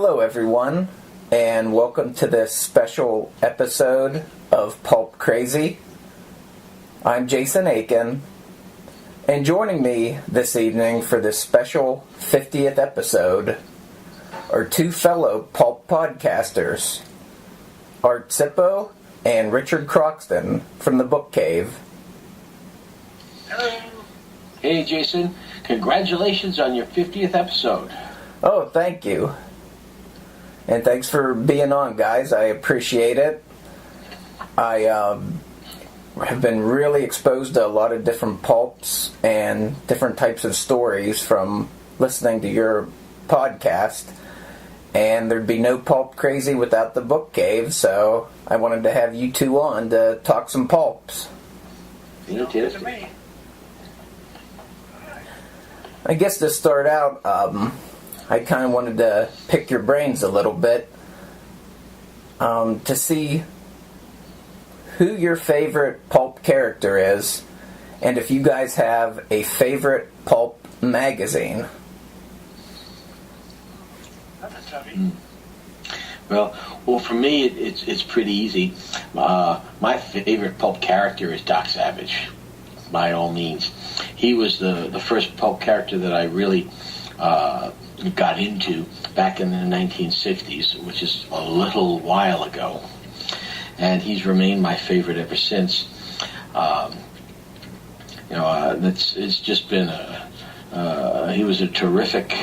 Hello everyone, and welcome to this special episode of Pulp Crazy. I'm Jason Aiken, and joining me this evening for this special 50th episode are two fellow Pulp podcasters, Art Sippo and Ric Croxton from the Book Cave. Hello. Hey Jason, congratulations on your 50th episode. Oh, thank you. And thanks for being on, guys. I appreciate it. I have been really exposed to a lot of different pulps and different types of stories from listening to your podcast. And there'd be no Pulp Crazy without the Book Cave, so I wanted to have you two on to talk some pulps. Me. I guess to start out, I kind of wanted to pick your brains a little bit to see who your favorite pulp character is, and if you guys have a favorite pulp magazine. That's a toughie. Well, for me, it's pretty easy. My favorite pulp character is Doc Savage, by all means. He was the first pulp character that I really got into back in the 1960s, which is a little while ago, and he's remained my favorite ever since. It's just been he was a terrific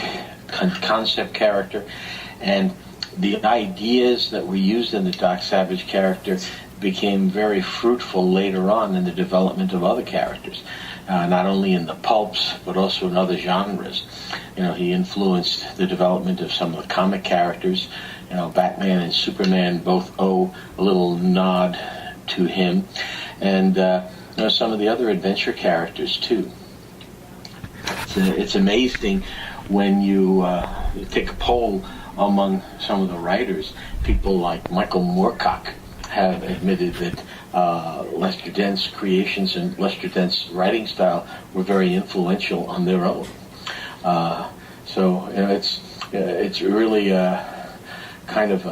concept character, and the ideas that were used in the Doc Savage character became very fruitful later on in the development of other characters. Not only in the pulps, but also in other genres. He influenced the development of some of the comic characters. Batman and Superman both owe a little nod to him. And, some of the other adventure characters, too. It's amazing when you take a poll among some of the writers. People like Michael Moorcock have admitted that Lester Dent's creations and Lester Dent's writing style were very influential on their own. It's really kind of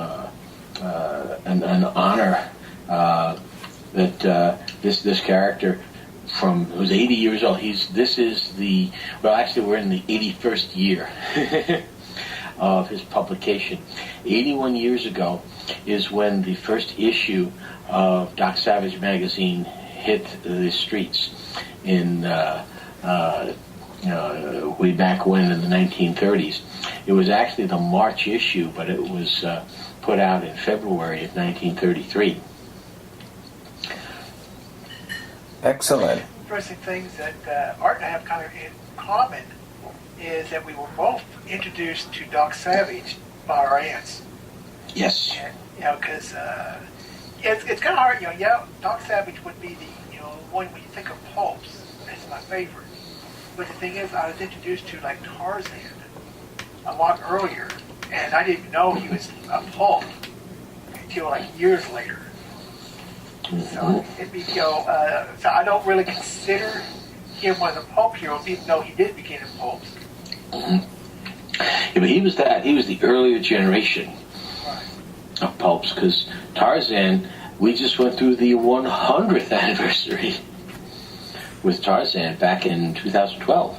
an honor that this character who's 80 years old. We're in the 81st year of his publication. 81 years ago is when the first issue of Doc Savage magazine hit the streets in way back when in the 1930s. It was actually the March issue, but it was put out in February of 1933. Excellent. Interesting things that Art and I have kind of in common is that we were both introduced to Doc Savage by our aunts. Yes. And, because it's kind of hard, Doc Savage would be the, one when you think of pulps, it's my favorite. But the thing is, I was introduced to, Tarzan a lot earlier, and I didn't know he was a pulp until, years later. So so I don't really consider him one of the pulp heroes, even though he did begin in pulps. Mm-hmm. Yeah, but he was the earlier generation of pulps, because Tarzan, we just went through the 100th anniversary with Tarzan back in 2012.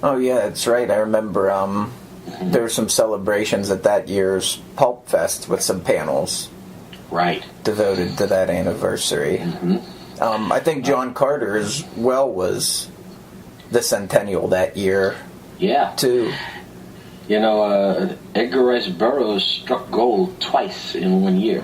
Oh yeah, that's right. I remember there were some celebrations at that year's Pulp Fest with some panels devoted to that anniversary. Mm-hmm. I think John Carter as well was the centennial that year. Yeah. Too. Edgar Rice Burroughs struck gold twice in 1 year.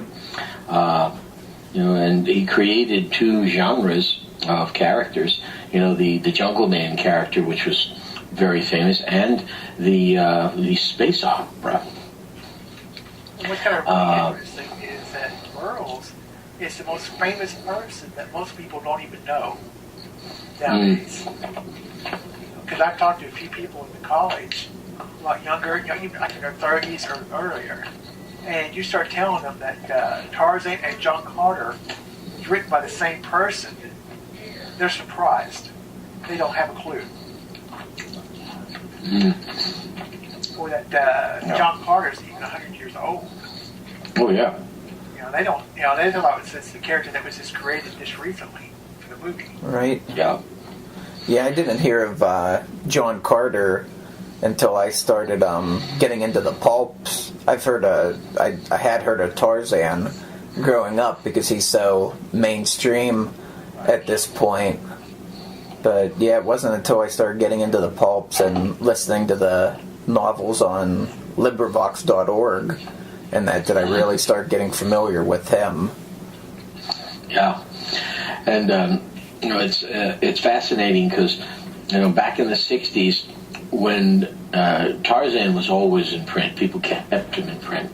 And he created two genres of characters. The Jungle Man character, which was very famous, and the space opera. And what's kind of really interesting is that Burroughs is the most famous person that most people don't even know nowadays. Because I've talked to a few people in the college, a lot younger, even like in their 30s or earlier, and you start telling them that Tarzan and John Carter was written by the same person, they're surprised. They don't have a clue. or that John Carter's even 100 years old. Oh, yeah. They don't, they talk about it's the character that was just created just recently for the movie. Right. Yeah. Yeah, I didn't hear of John Carter until I started getting into the pulps. I've heard I had heard of Tarzan growing up because he's so mainstream at this point. But yeah, it wasn't until I started getting into the pulps and listening to the novels on LibriVox.org and that did I really start getting familiar with him. Yeah, and it's fascinating because back in the '60s when Tarzan was always in print, people kept him in print,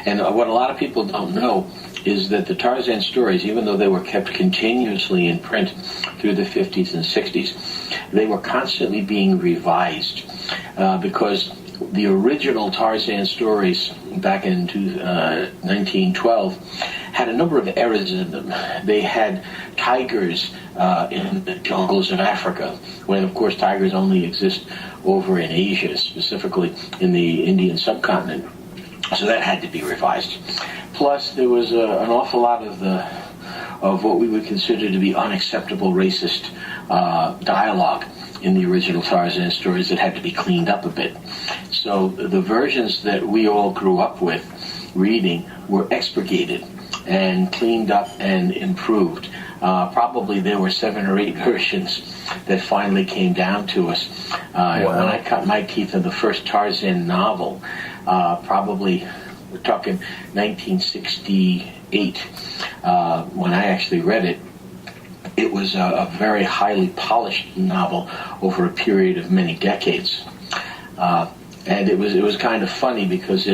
and what a lot of people don't know is that the Tarzan stories, even though they were kept continuously in print through the 50s and 60s, they were constantly being revised because the original Tarzan stories back in 1912 had a number of errors in them. They had tigers in the jungles of Africa, when of course tigers only exist over in Asia, specifically in the Indian subcontinent. So that had to be revised. Plus, there was an awful lot of what we would consider to be unacceptable racist dialogue in the original Tarzan stories that had to be cleaned up a bit. So the versions that we all grew up with reading were expurgated and cleaned up and improved. Probably there were 7 or 8 versions that finally came down to us. Wow. When I cut my teeth in the first Tarzan novel, probably we're talking 1968, when I actually read it. It was a very highly polished novel over a period of many decades, and it was kind of funny because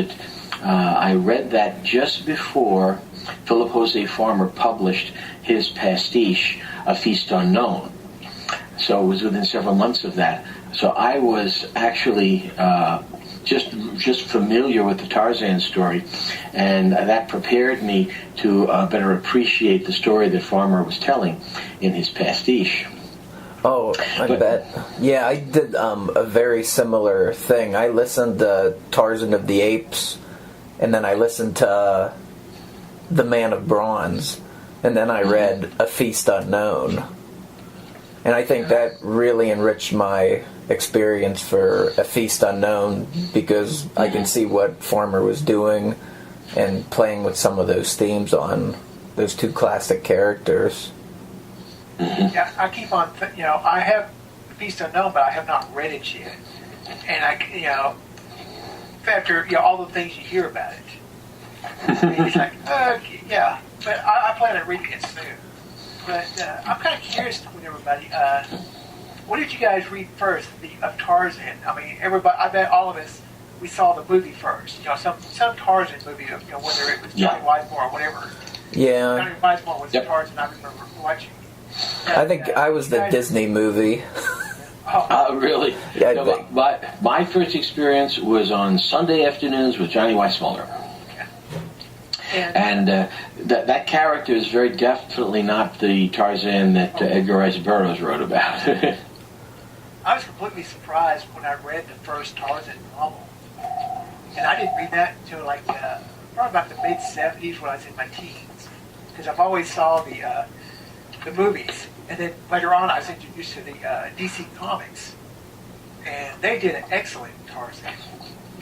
I read that just before Philip Jose Farmer published his pastiche, A Feast Unknown. So it was within several months of that. So I was actually just familiar with the Tarzan story, and that prepared me to better appreciate the story that Farmer was telling in his pastiche. Oh, I bet. Yeah, I did a very similar thing. I listened to Tarzan of the Apes, and then I listened to The Man of Bronze, and then I read A Feast Unknown. And I think that really enriched my experience for A Feast Unknown because I can see what Farmer was doing and playing with some of those themes on those 2 classic characters. Yeah, I keep on, I have A Feast Unknown, but I have not read it yet. And after, all the things you hear about it, it's like, yeah, but I plan on reading it soon. But I'm kind of curious with everybody. What did you guys read first of Tarzan? I mean, everybody. I bet all of us we saw the movie first. Some Tarzan movie. Whether it was Johnny Weissmuller or whatever. Yeah. Johnny Weissmuller was the Tarzan I remember watching. I think I was the Disney movie. Really? Yeah, my first experience was on Sunday afternoons with Johnny Weissmuller. And that character is very definitely not the Tarzan that Edgar Rice Burroughs wrote about. I was completely surprised when I read the first Tarzan novel. And I didn't read that until probably about the mid-'70s when I was in my teens. Because I've always saw the movies. And then later on I was introduced to the DC Comics. And they did an excellent Tarzan.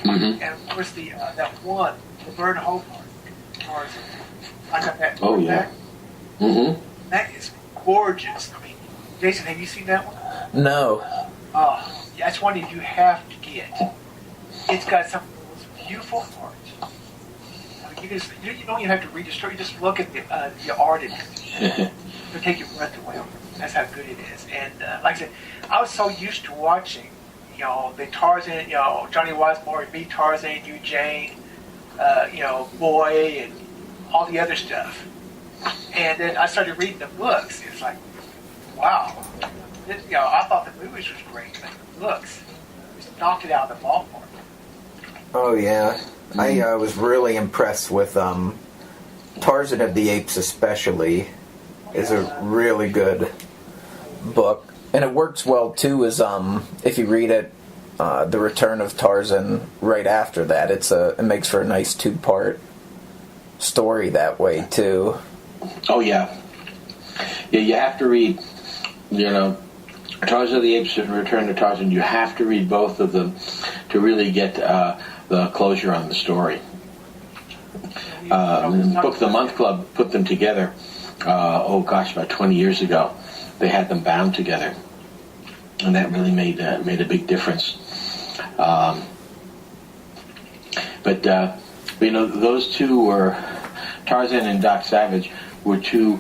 Mm-hmm. And of course that one, the Bird Hobart Tarzan. I got that. Oh, yeah. Mm-hmm. That is gorgeous. I mean, Jason, have you seen that one? No. Oh, that's one that you have to get. It's got some of the most beautiful art. I mean, you don't even have to read the story. You just look at the art in it. It'll take your breath away. That's how good it is. And like I said, I was so used to watching, the Tarzan, Johnny Weissmuller, me, Tarzan, you, Jane, Boy, and all the other stuff. And then I started reading the books. It's like, wow. I thought the movies was great, but the books just knocked it out of the ballpark. Oh, yeah. I was really impressed with Tarzan of the Apes especially. Is a really good book. And it works well, too, as if you read it the return of Tarzan right after that. It makes for a nice 2-part story that way too. Oh yeah, you have to read, Tarzan of the Apes and Return to Tarzan. You have to read both of them to really get the closure on the story. Book the Month Club put them together. About 20 years ago, they had them bound together, and that really made a big difference. But those two were, Tarzan and Doc Savage were two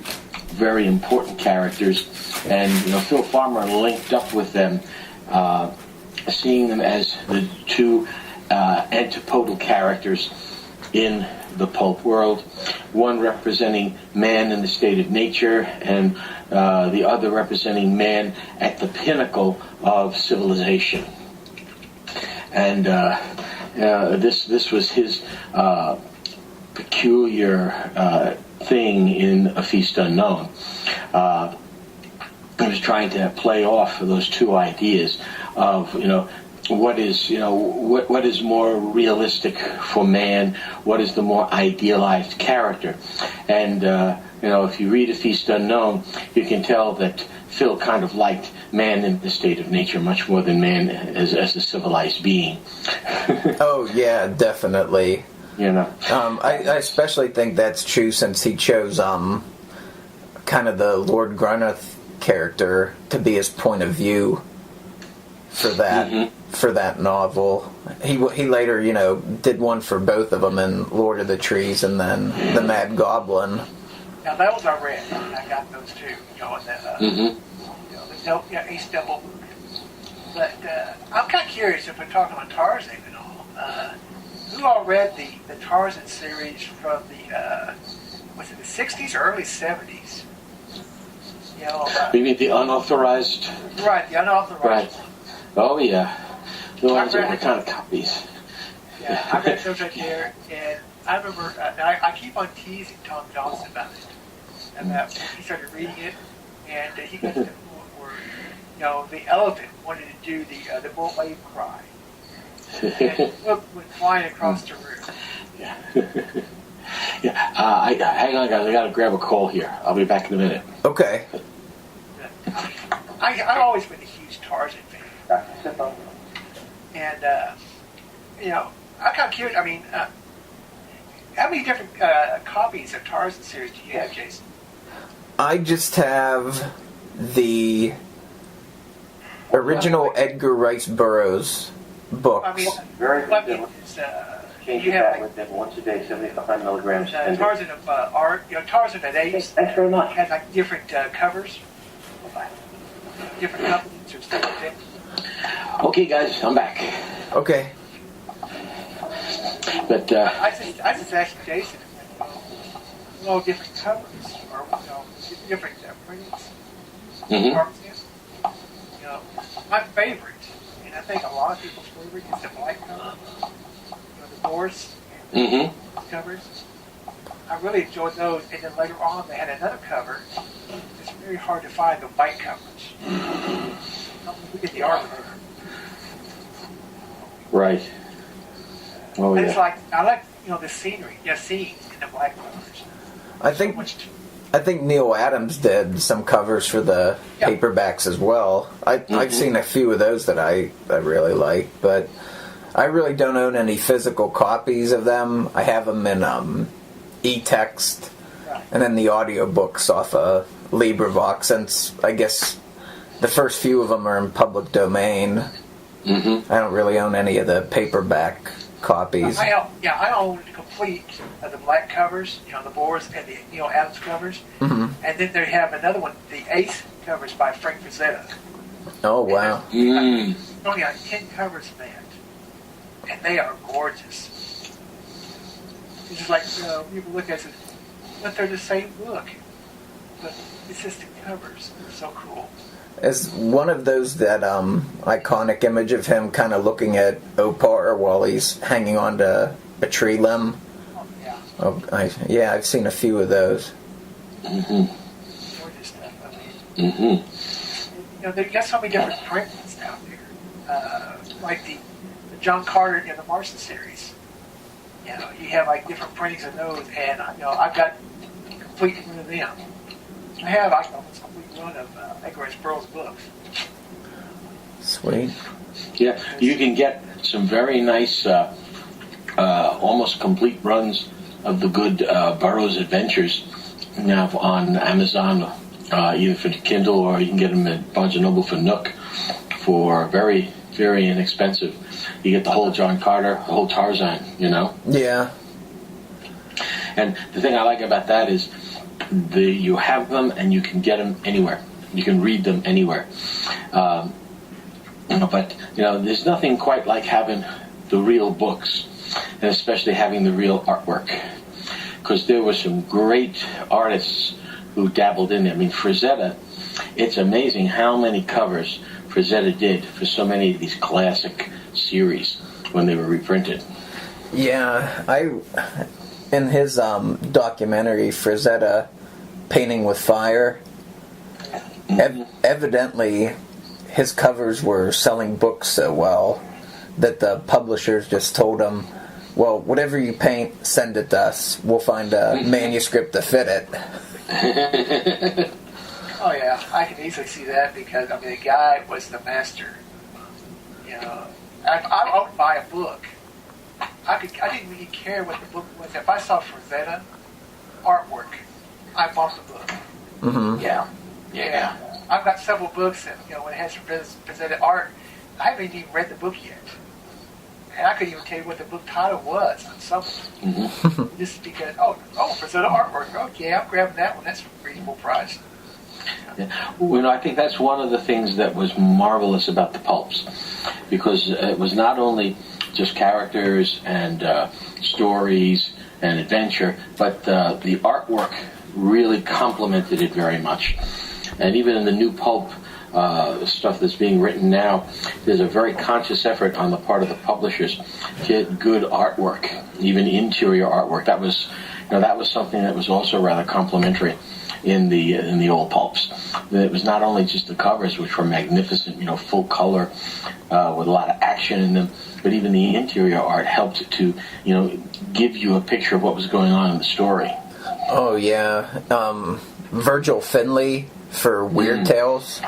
very important characters, and Phil Farmer linked up with them, seeing them as the two antipodal characters in the pulp world, one representing man in the state of nature, and the other representing man at the pinnacle of civilization. And this was his peculiar thing in A Feast Unknown. He was trying to play off those two ideas of what is more realistic for man, what is the more idealized character. And if you read A Feast Unknown, you can tell that Phil kind of liked man in the state of nature much more than man as a civilized being. Oh yeah, definitely. I especially think that's true since he chose kind of the Lord Grunneth character to be his point of view for that novel. He later did one for both of them in Lord of the Trees and then The Mad Goblin. Now those I read. I got those too. The Ace Double. But I'm kind of curious if we're talking about Tarzan and all. Who all read the Tarzan series from the was it the 60s or early 70s? You mean the unauthorized? Right, the unauthorized. Right. Oh yeah. The ones that were kind of copies. Yeah, I read those right there, and I remember I keep on teasing Tom Johnson about it. About he started reading it, and he got to the point where the elephant wanted to do the bull wave cry, and look went flying across the room. Yeah. Yeah. Hang on, guys. I got to grab a call here. I'll be back in a minute. Okay. I've always been a huge Tarzan fan. Dr. Sippo. And, I'm kind of curious. I mean, how many different copies of Tarzan series do you have, Jason? I just have the original Edgar Rice Burroughs books. I mean, very good. You have with them once a day, 75 milligrams. Tarzan of Art, Tarzan at Ace. Thanks very much. Had like different covers, different companies or stuff like that. Okay, guys, I'm back. Okay. But I just asked Jason, all different covers or different printings. My favorite, and I think a lot of people's favorite, is the black cover. The Boris covers. I really enjoyed those, and then later on they had another cover. It's very hard to find the white covers. We get the art with it. Right. Oh, and yeah. it's like I like the scenery, scenes in the black covers. I think Neil Adams did some covers for the paperbacks as well. I've seen a few of those that I really like, but I really don't own any physical copies of them. I have them in e-text, and then the audiobooks off of LibriVox, since I guess the first few of them are in public domain. I don't really own any of the paperback copies. I own the complete of the black covers, the Boris and the Neil Adams covers, and then they have another one, the Ace covers by Frank Frazetta. Oh wow! Only got 10 covers in that, and they are gorgeous. It's just like people look at it, but they're the same look, but it's just the covers. They're so cool. Is one of those that iconic image of him kind of looking at Opar while he's hanging onto a tree limb? Oh, yeah. I've seen a few of those. Gorgeous stuff. I mean, they got so many different prints out there. like the John Carter in the Martian series. You know, you have like different printings of those, and you know, I've got a complete run of them. I have like almost a complete run of Edgar Rice Burroughs books. Sweet. Yeah, you can get some very nice, almost complete runs of the good Burroughs adventures now on Amazon, either for Kindle or you can get them at Barnes & Noble for Nook for very, very inexpensive. You get the whole John Carter, the whole Tarzan, you know? Yeah. And the thing I like about that is you have them and you can get them anywhere. You can read them anywhere. But, you know, there's nothing quite like having the real books, and especially having the real artwork. Because there were some great artists who dabbled in there. I mean, Frazetta, it's amazing how many covers Frazetta did for so many of these classic series when they were reprinted. Yeah, in his documentary, Frazetta, Painting with Fire, evidently his covers were selling books so well that the publishers just told him, well, whatever you paint, send it to us. We'll find a manuscript to fit it. Oh yeah, I can easily see that because I mean the guy was the master. You know, I would buy a book. I didn't really care what the book was. If I saw Frazetta artwork, I bought the book. Mm-hmm. Yeah. I've got several books that, you know, when it has Frazetta art, I haven't even read the book yet. And I couldn't even tell you what the book title was on some of them. Mm-hmm. Just because, Frazetta artwork. Okay, I'm grabbing that one. That's a reasonable price. Yeah. Well, I think that's one of the things that was marvelous about the pulps, because it was not only just characters and stories and adventure, but the artwork really complemented it very much. And even in the new pulp stuff that's being written now, there's a very conscious effort on the part of the publishers to get good artwork, even interior artwork. That was something that was also rather complimentary in the old pulps. It was not only just the covers, which were magnificent, you know, full color with a lot of action in them, but even the interior art helped to, you know, give you a picture of what was going on in the story. Oh yeah, Virgil Finlay for Weird Tales.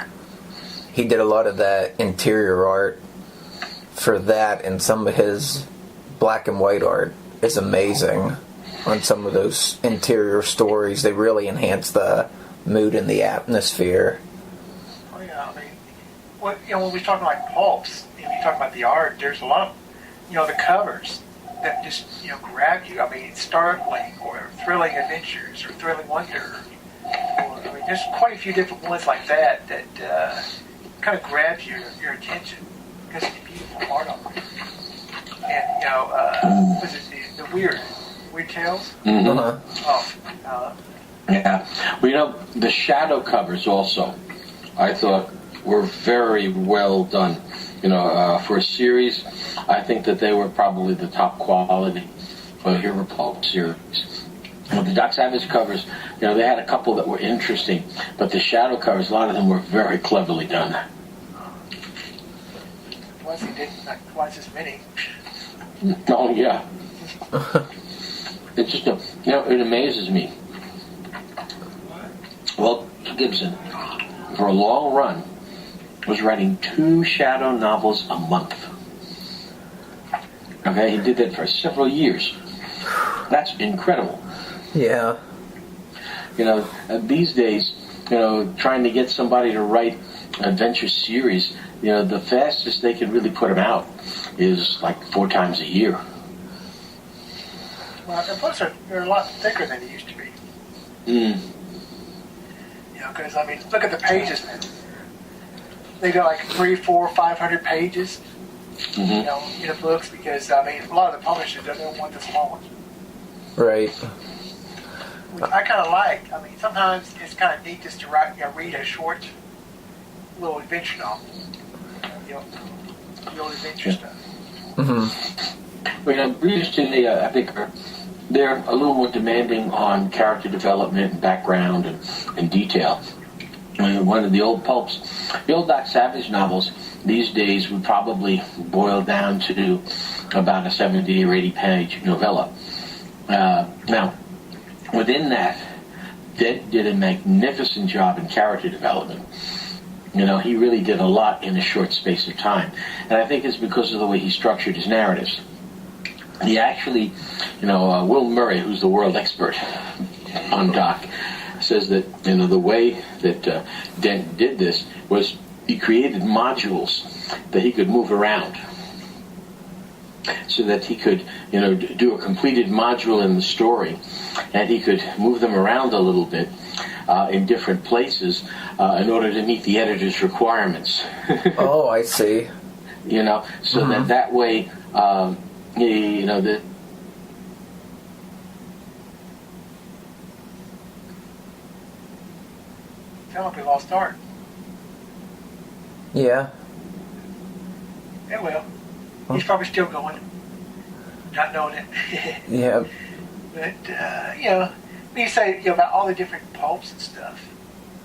He did a lot of that interior art for that, and some of his black and white art is amazing on some of those interior stories. They really enhance the mood and the atmosphere. Oh yeah, I mean, when we're talking like pulps, and you talk about the art, there's a lot of, you know, the covers that just, you know, grab you. I mean, startling or thrilling adventures or thrilling wonder. I mean, there's quite a few different ones like that kind of grabs your attention because of the beautiful art on it. And, you know, was it the Weird Tales? Mm-hmm. Uh-huh. Yeah. Well, you know, the shadow covers also, I thought, were very well done. You know, for a series, I think that they were probably the top quality for the Hero Pulp series. You know, the Doc Savage covers, you know, they had a couple that were interesting, but the shadow covers, a lot of them were very cleverly done. Plus, he didn't like twice as many. Oh, yeah. It's just, you know, it amazes me. Well, Gibson, for a long run, was writing 2 shadow novels a month. Okay, he did that for several years. That's incredible. Yeah. You know, these days, you know, trying to get somebody to write an adventure series, you know, the fastest they can really put them out is like 4 times a year. Well, and plus they're a lot thicker than they used to be. Mm. You know, because, I mean, look at the pages now. They got like 300, 400, 500 pages, Mm-hmm. you know, in the books because, I mean, a lot of the publishers don't want the small ones. Right. Which I kind of like. I mean, sometimes it's kind of neat just to read a short little adventure novel. You know, the old adventure stuff. Mm-hmm. Well, you know, recently, I think they're a little more demanding on character development and background and detail. I mean, one of the old pulps, the old Doc Savage novels, these days would probably boil down to about a 70 or 80 page novella. Now, within that, Dent did a magnificent job in character development. He really did a lot in a short space of time. And I think it's because of the way he structured his narratives. He actually, Will Murray, who's the world expert on Doc, says that, the way that Dent did this was he created modules that he could move around so that he could, do a completed module in the story, and he could move them around a little bit in different places in order to meet the editor's requirements. Oh, I see. So that way, the Tell him we lost Art. Yeah. Yeah, well, he's probably still going, not knowing it. Yeah. But, when you say about all the different pulps and stuff,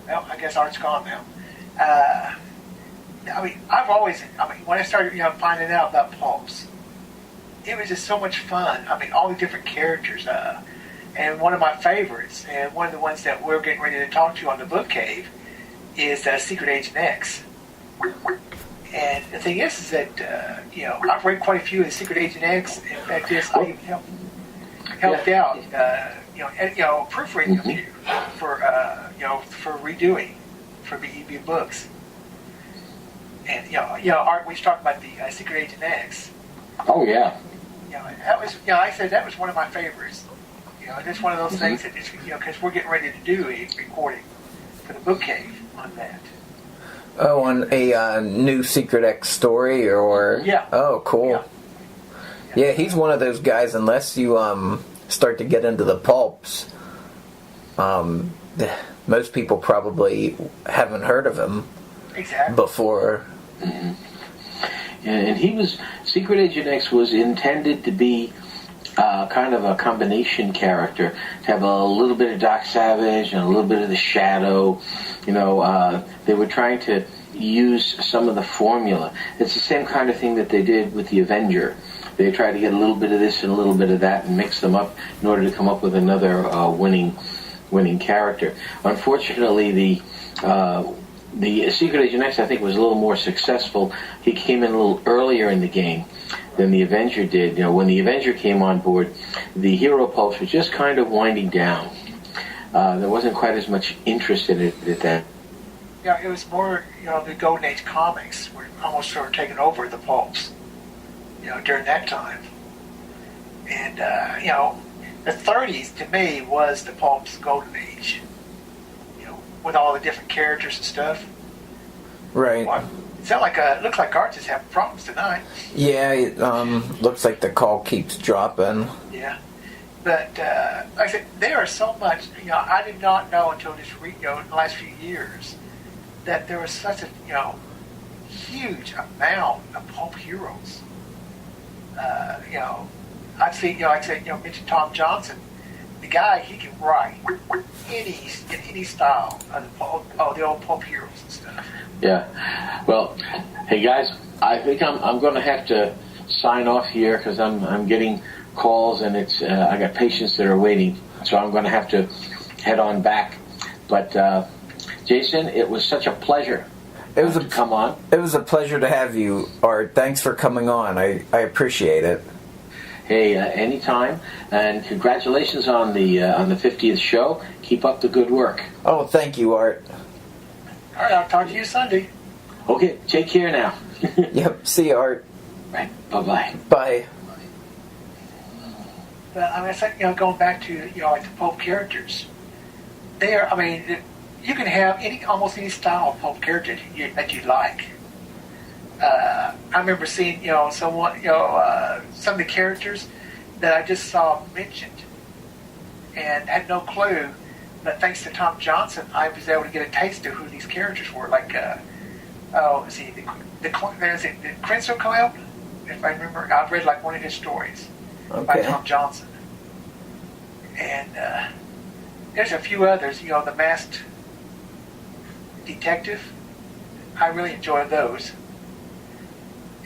well, I guess Art's gone now. When I started, finding out about pulps, it was just so much fun. All the different characters, and one of my favorites, and one of the ones that we're getting ready to talk to on the book cave, is Secret Agent X. And the thing is that I've read quite a few of the Secret Agent X. In fact, I even helped out, proofreading a few for redoing for BEB books. And Art, we talked about the Secret Agent X. Oh yeah. That was like I said, that was one of my favorites. It's one of those things that just because we're getting ready to do a recording for the book cave on that. Oh, on a new Secret X story, or yeah. Oh, cool. Yeah, he's one of those guys. Unless you start to get into the pulps, most people probably haven't heard of him before. Mm-hmm. And Secret Agent X was intended to be kind of a combination character, to have a little bit of Doc Savage and a little bit of the Shadow. They were trying to use some of the formula. It's the same kind of thing that they did with the Avenger. They tried to get a little bit of this and a little bit of that and mix them up in order to come up with another winning character. Unfortunately, the Secret Agent X, I think, was a little more successful. He came in a little earlier in the game than the Avenger did. When the Avenger came on board, the hero pulps were just kind of winding down. There wasn't quite as much interest in it at that. Yeah, it was more, the Golden Age comics were almost sort of taking over the pulps, during that time. And, the 30s, to me, was the pulp's golden age, with all the different characters and stuff. Right. Well, looks like Art just having problems tonight. Yeah, looks like the call keeps dropping. Yeah. But, like I said, there are so much, I did not know until this, in the last few years, that there was such a, huge amount of pulp heroes. I've seen, like I said, mention Tom Johnson. The guy, he can write any style of the old pulp heroes and stuff. Yeah. Well, hey guys, I think I'm going to have to sign off here because I'm getting calls and it's I got patients that are waiting, so I'm going to have to head on back. But Jason, it was such a pleasure. To come on. It was a pleasure to have you, Art. Thanks for coming on. I appreciate it. Hey, anytime, and congratulations on the 50th show. Keep up the good work. Oh, thank you, Art. All right, I'll talk to you Sunday. Okay, take care now. Yep, see you, Art. Right, bye-bye. Bye. But I think going back to like the pulp characters, you can have almost any style of pulp character that you like. I remember seeing some of the characters that I just saw mentioned and had no clue, but thanks to Tom Johnson, I was able to get a taste of who these characters were. Like the Crenso Cloud, if I remember, I've read like one of his stories by Tom Johnson, and there's a few others. The Masked Detective, I really enjoy those.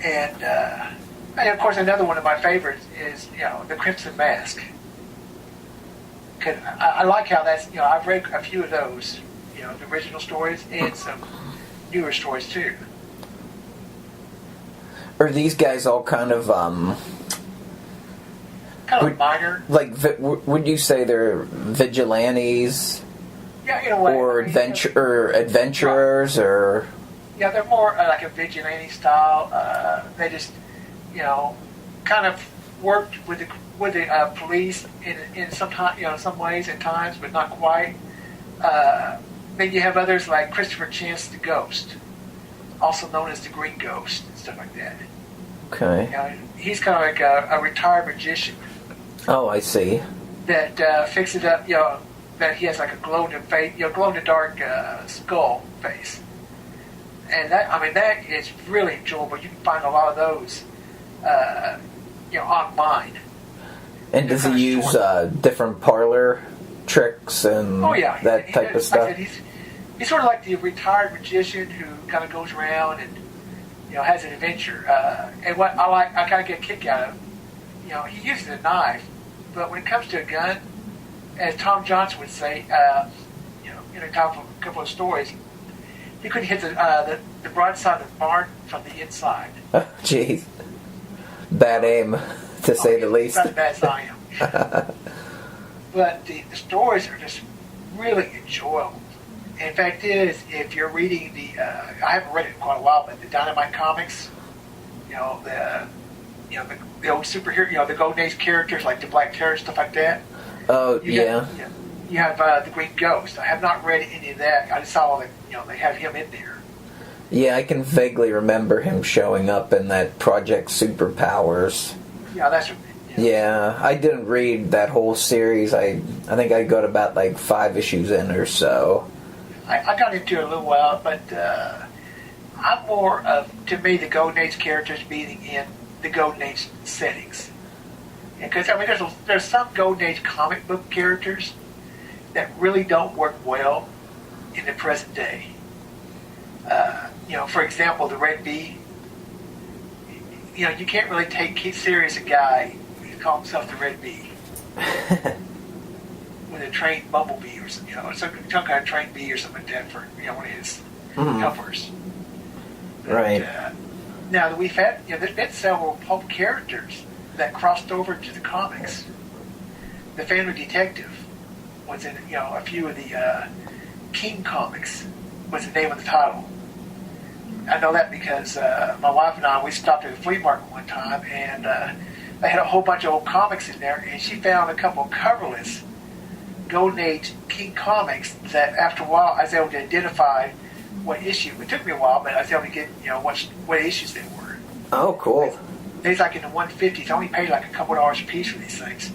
And of course, another one of my favorites is, the Crimson Mask. 'Cause I like how that's, I've read a few of those, the original stories and some newer stories too. Are these guys all kind of Minor? Like, would you say they're vigilantes? Yeah, in a way. Or adventurers, right. Or... Yeah, they're more like a vigilante style. They just, kind of worked with the police in some ways at times, but not quite. Then you have others like Christopher Chance the Ghost, also known as the Green Ghost and stuff like that. Okay. He's kind of like a retired magician. Oh, I see. That fixes up, that he has like a glow in the dark skull face. And that is really enjoyable. You can find a lot of those, online. And does he use different parlor tricks and that type of stuff? Like I said, he's sort of like the retired magician who kind of goes around and has an adventure. And what I kind of get a kick out of, he uses a knife, but when it comes to a gun, as Tom Johnson would say, in a couple of stories, he couldn't hit the broadside of the barn from the inside. Oh, jeez. Bad aim, to say the least. Not as bad as I am. But the stories are just really enjoyable. In fact, if you're reading I haven't read it in quite a while, but the Dynamite comics, the old superhero, the Golden Age characters like the Black Terror, stuff like that. Oh, You have the Green Ghost. I have not read any of that. I just saw that they have him in there. Yeah, I can vaguely remember him showing up in that Project Superpowers. Yeah, that's. Yeah, I didn't read that whole series. I think I got about like 5 issues in or so. I got into it a little while, but I'm more of, to me, the Golden Age characters being in the Golden Age settings. Because there's some Golden Age comic book characters that really don't work well in the present day. For example, the Red Bee. You can't really take serious a guy who calls himself the Red Bee with a trained bumblebee or something, some kind of trained bee or something like that for one of his helpers. But, right. Now we've had there's been several pulp characters that crossed over to the comics. The Family Detective was in a few of the King comics was the name of the title. I know that because my wife and I, we stopped at a flea market one time and they had a whole bunch of old comics in there, and she found a couple of coverless Golden Age King comics that after a while I was able to identify what issue. It took me a while, but I was able to get what issues they were. Oh, cool. They's like in the 150s. I only paid like a couple $1 a piece for these things.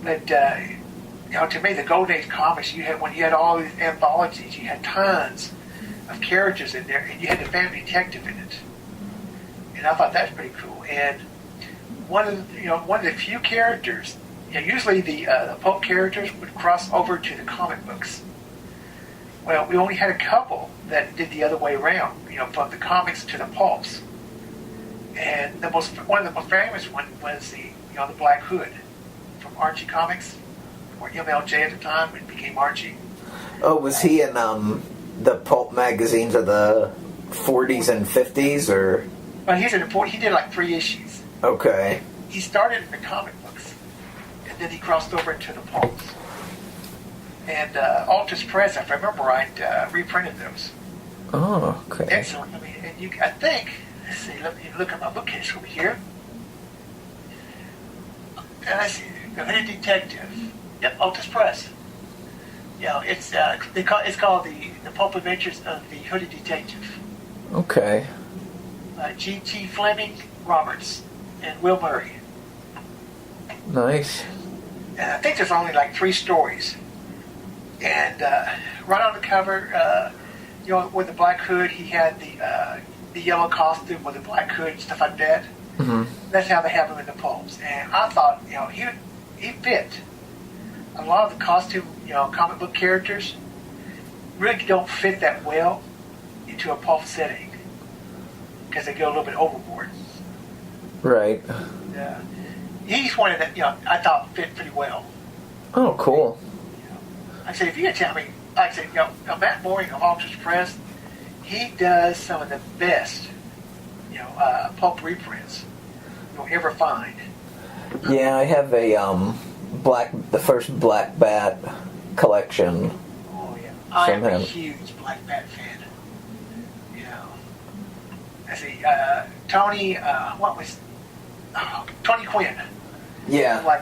But to me, the Golden Age comics, when you had all these anthologies, you had tons of characters in there, and you had the Family Detective in it. And I thought that's pretty cool. And one of the few characters, usually the pulp characters would cross over to the comic books. Well, we only had a couple that did the other way around, from the comics to the pulps. And one of the most famous one was the Black Hood from Archie Comics, or MLJ at the time. It became Archie. Oh, was he in the pulp magazines of the 40s and 50s, or? Well, he's in the 40s. He did like 3 issues. Okay. He started in the comic books, and then he crossed over into the pulps. And Altus Press, if I remember right, reprinted those. Oh, okay. Excellent. I think. Let's see. Let me look at my bookcase over here. And I see the Hooded Detective. Yep, Altus Press. It's called the Pulp Adventures of the Hooded Detective. Okay. G.T. Fleming, Roberts, and Will Murray. Nice. And I think there's only like 3 stories. And right on the cover, with the Black Hood, he had the yellow costume with the Black Hood and stuff like that. Mm-hmm. That's how they have him in the pulps. And I thought, he fit. A lot of the costume, comic book characters really don't fit that well into a pulp setting because they go a little bit overboard. Right. Yeah. He's one that, I thought fit pretty well. Oh, cool. Like I said, if you get to, like I said, Matt Mooring of Officer's Press, he does some of the best, pulp reprints you'll ever find. Yeah, I have the first Black Bat collection. Oh yeah, I am him. a huge Black Bat fan. I see, Tony, Tony Quinn. Yeah. Like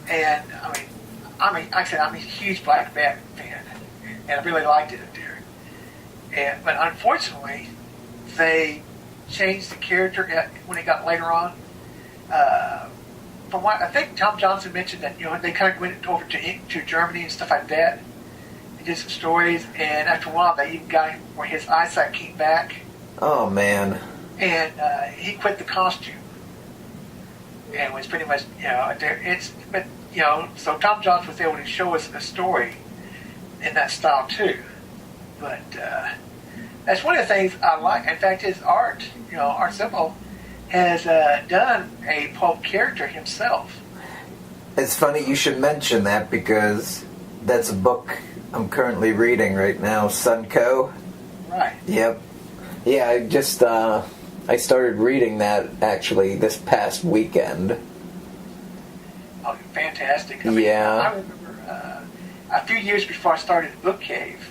I said, I'm a huge Black Bat fan, and I really liked it there. But unfortunately, they changed the character when it got later on. From what I think, Tom Johnson mentioned that they kind of went over to Germany and stuff like that. They did some stories, and after a while, they even got him where his eyesight came back. Oh man. And he quit the costume, and was pretty much so Tom Johnson was able to show us a story in that style too. But that's one of the things I like. In fact, his art, Art Sippo, has done a pulp character himself. It's funny you should mention that because that's a book I'm currently reading right now, Sunco. Right. Yep. Yeah, I just I started reading that actually this past weekend. Oh, fantastic! I remember a few years before I started Book Cave,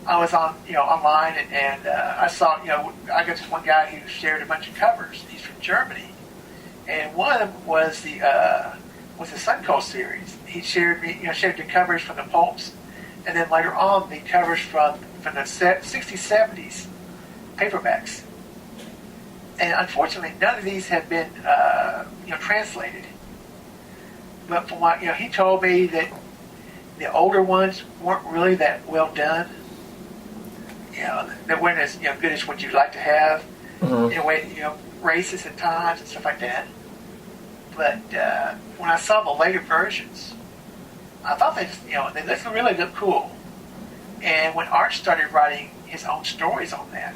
I was on online and I saw I got this one guy who shared a bunch of covers. He's from Germany, and one of them was the Sunco series. He shared the covers from the pulps, and then later on the covers from the 60s, 70s paperbacks. And unfortunately, none of these have been translated. But from what he told me, that the older ones weren't really that well done. They weren't as good as what you'd like to have. Mm-hmm. In a way, racist at times and stuff like that. But when I saw the later versions, I thought they really looked cool. And when Art started writing his own stories on that,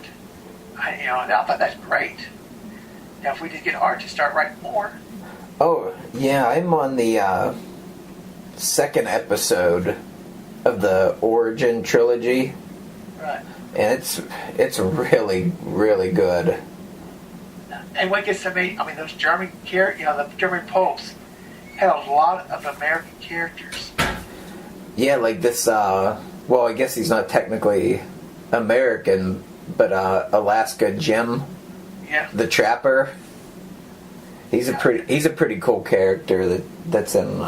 I thought that's great. Now, if we did get Art to start writing more. Oh, yeah, I'm on the second episode of the Origin trilogy. Right. And it's really, really good. And what gets to me, those German the German pulps had a lot of American characters. Yeah, like this, I guess he's not technically American, but Alaska Jim, the Trapper. He's a pretty cool character that's in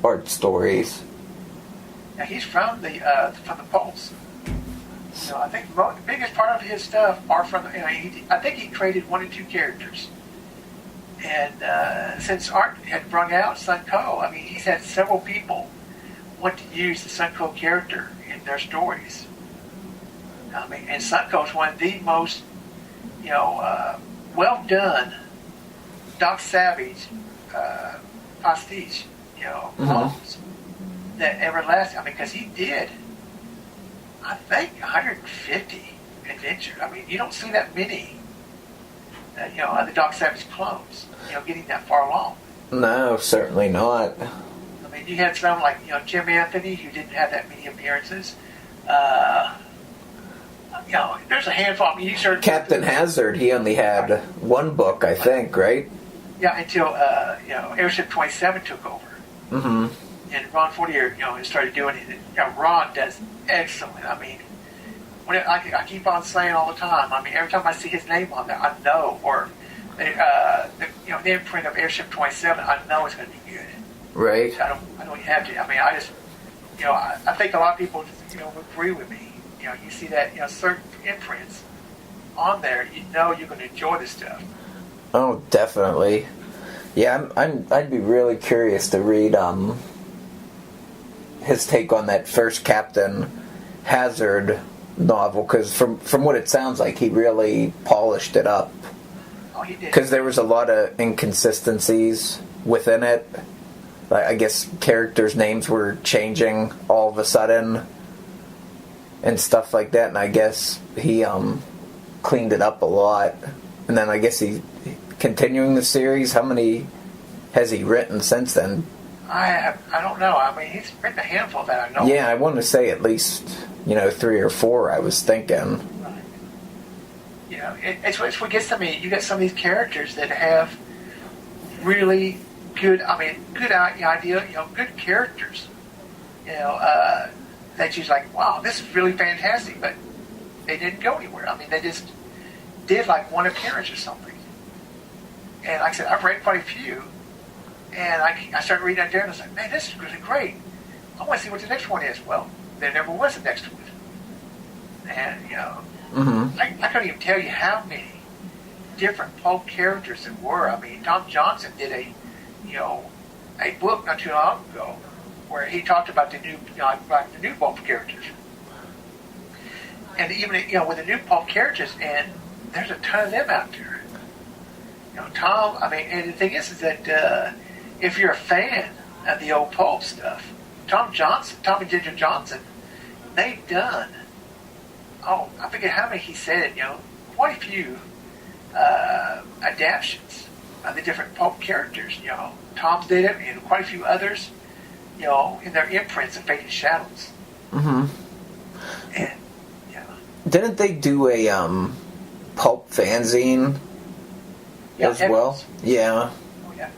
Art stories. Yeah, he's from the pulps. I think the biggest part of his stuff are from. I think he created 1 or 2 characters, and since Art had brung out Sunco, he's had several people want to use the Sunco character in their stories. And Sunco is one of the most, well done Doc Savage pastiche, clones that ever lasted. Because he did, I think, 150 adventures. You don't see that many, of the Doc Savage clones, getting that far along. No, certainly not. You had some like, Jim Anthony, who didn't have that many appearances. There's a handful. Captain Hazard, he only had 1 book, I think, right? Yeah, until Airship 27 took over. Mm-hmm. And Ron Fortier, started doing it. Ron does excellent. I keep on saying all the time. Every time I see his name on there, I know. Or the imprint of Airship 27, I know it's going to be good. Right. I don't have to. I just, I think a lot of people, agree with me. You see that, certain imprints on there, you're going to enjoy this stuff. Oh, definitely. Yeah, I'd be really curious to read his take on that first Captain Hazard novel, because from what it sounds like, he really polished it up. Oh, he did. Because there was a lot of inconsistencies within it. Like, I guess characters' names were changing all of a sudden and stuff like that, and I guess he cleaned it up a lot. And then I guess he's continuing the series. How many has he written since then? I don't know. I mean, he's written a handful that I know. Yeah, I want to say at least, 3 or 4, I was thinking. Right. It's what gets to me. You get some of these characters that have really good, good idea, good characters. That you're like, wow, this is really fantastic, but they didn't go anywhere. I mean, they just did like one appearance or something. And like I said, I've read quite a few, and I started reading out there, and I was like, man, this is really great. I want to see what the next one is. Well, there never was a next one. And, I couldn't even tell you how many different pulp characters there were. I mean, Tom Johnson did a book not too long ago where he talked about the new pulp characters. And even, with the new pulp characters, and there's a ton of them out there. Tom, and the thing is that if you're a fan of the old pulp stuff, Tom and Ginger Johnson, they've done, I forget how many he said, quite a few adaptions of the different pulp characters. Tom did it, and quite a few others, in their imprints of Fading Shadows. Mm-hmm. And, didn't they do a pulp fanzine as well? Yeah. Oh, yeah.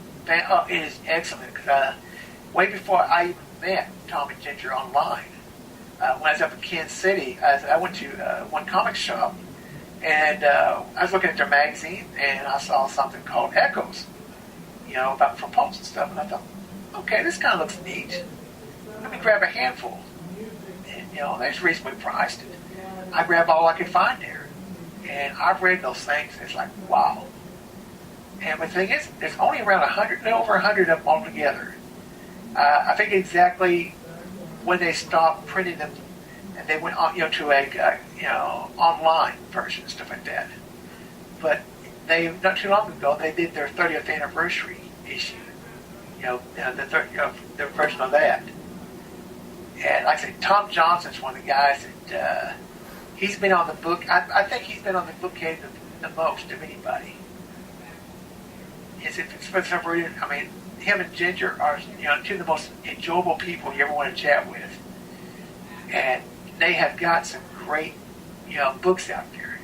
It is excellent. Because way before I even met Tom and Ginger online, when I was up in Kansas City, I went to one comic shop, and I was looking at their magazine, and I saw something called Echoes, about for pulps and stuff, and I thought, okay, this kind of looks neat. Let me grab a handful. And, they're reasonably priced. I grabbed all I could find there. And I've read those things, and it's like, wow. And the thing is, there's only around 100, over 100 of them altogether. I think exactly when they stopped printing them, and they went on, to a, online version and stuff like that. But not too long ago, they did their 30th anniversary issue. The version of that. And like I say, Tom Johnson's one of the guys that he's been on the book. I think he's been on the book cave the most of anybody. For some reason, him and Ginger are two of the most enjoyable people you ever want to chat with, and they have got some great books out there.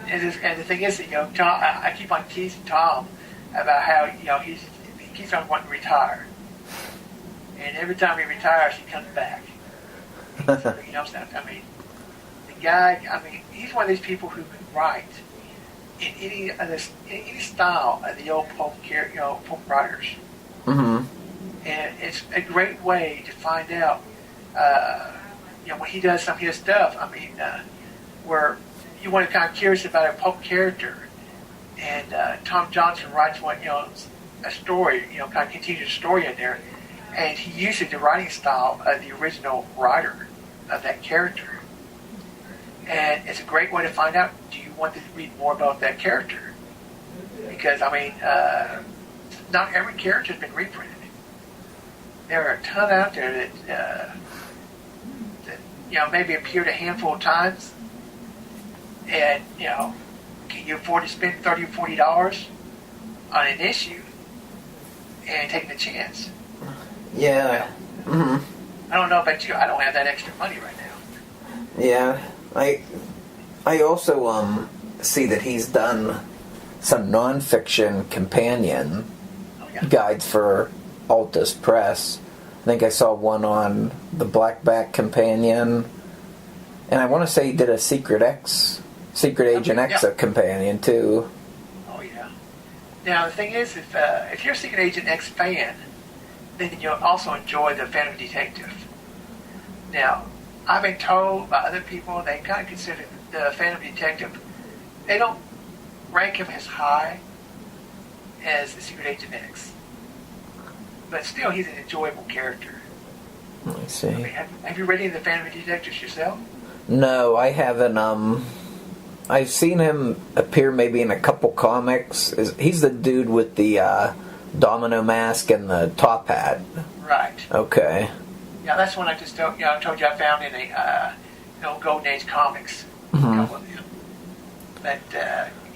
And the thing is that Tom, I keep on teasing Tom about how he keeps on wanting to retire, and every time he retires, he comes back. The guy. He's one of these people who can write in any style of the old pulp writers. Mm-hmm. And it's a great way to find out, when he does some of his stuff. Where you want to kind of curious about a pulp character, and Tom Johnson writes a story, kind of continues a story in there, and he uses the writing style of the original writer of that character. And it's a great way to find out, do you want to read more about that character? Because, not every character has been reprinted. There are a ton out there that maybe appeared a handful of times, and, can you afford to spend $30 or $40 on an issue and taking a chance? Yeah. Mm-hmm. I don't know about you. I don't have that extra money right now. Yeah. I also see that he's done some nonfiction companion guides for Altus Press. I think I saw one on the Blackback Companion, and I want to say he did a Secret Agent X companion too. Oh yeah. Now the thing is, if you're a Secret Agent X fan, then you'll also enjoy the Phantom Detective. Now, I've been told by other people they kind of consider the Phantom Detective, they don't rank him as high as the Secret Agent X. But still, he's an enjoyable character. I see. Have you read any of the Phantom Detectives yourself? No, I haven't. I've seen him appear maybe in a couple comics. He's the dude with the domino mask and the top hat. Right. Okay. Yeah, that's one I just told you I found in a Golden Age comics. Mm-hmm. But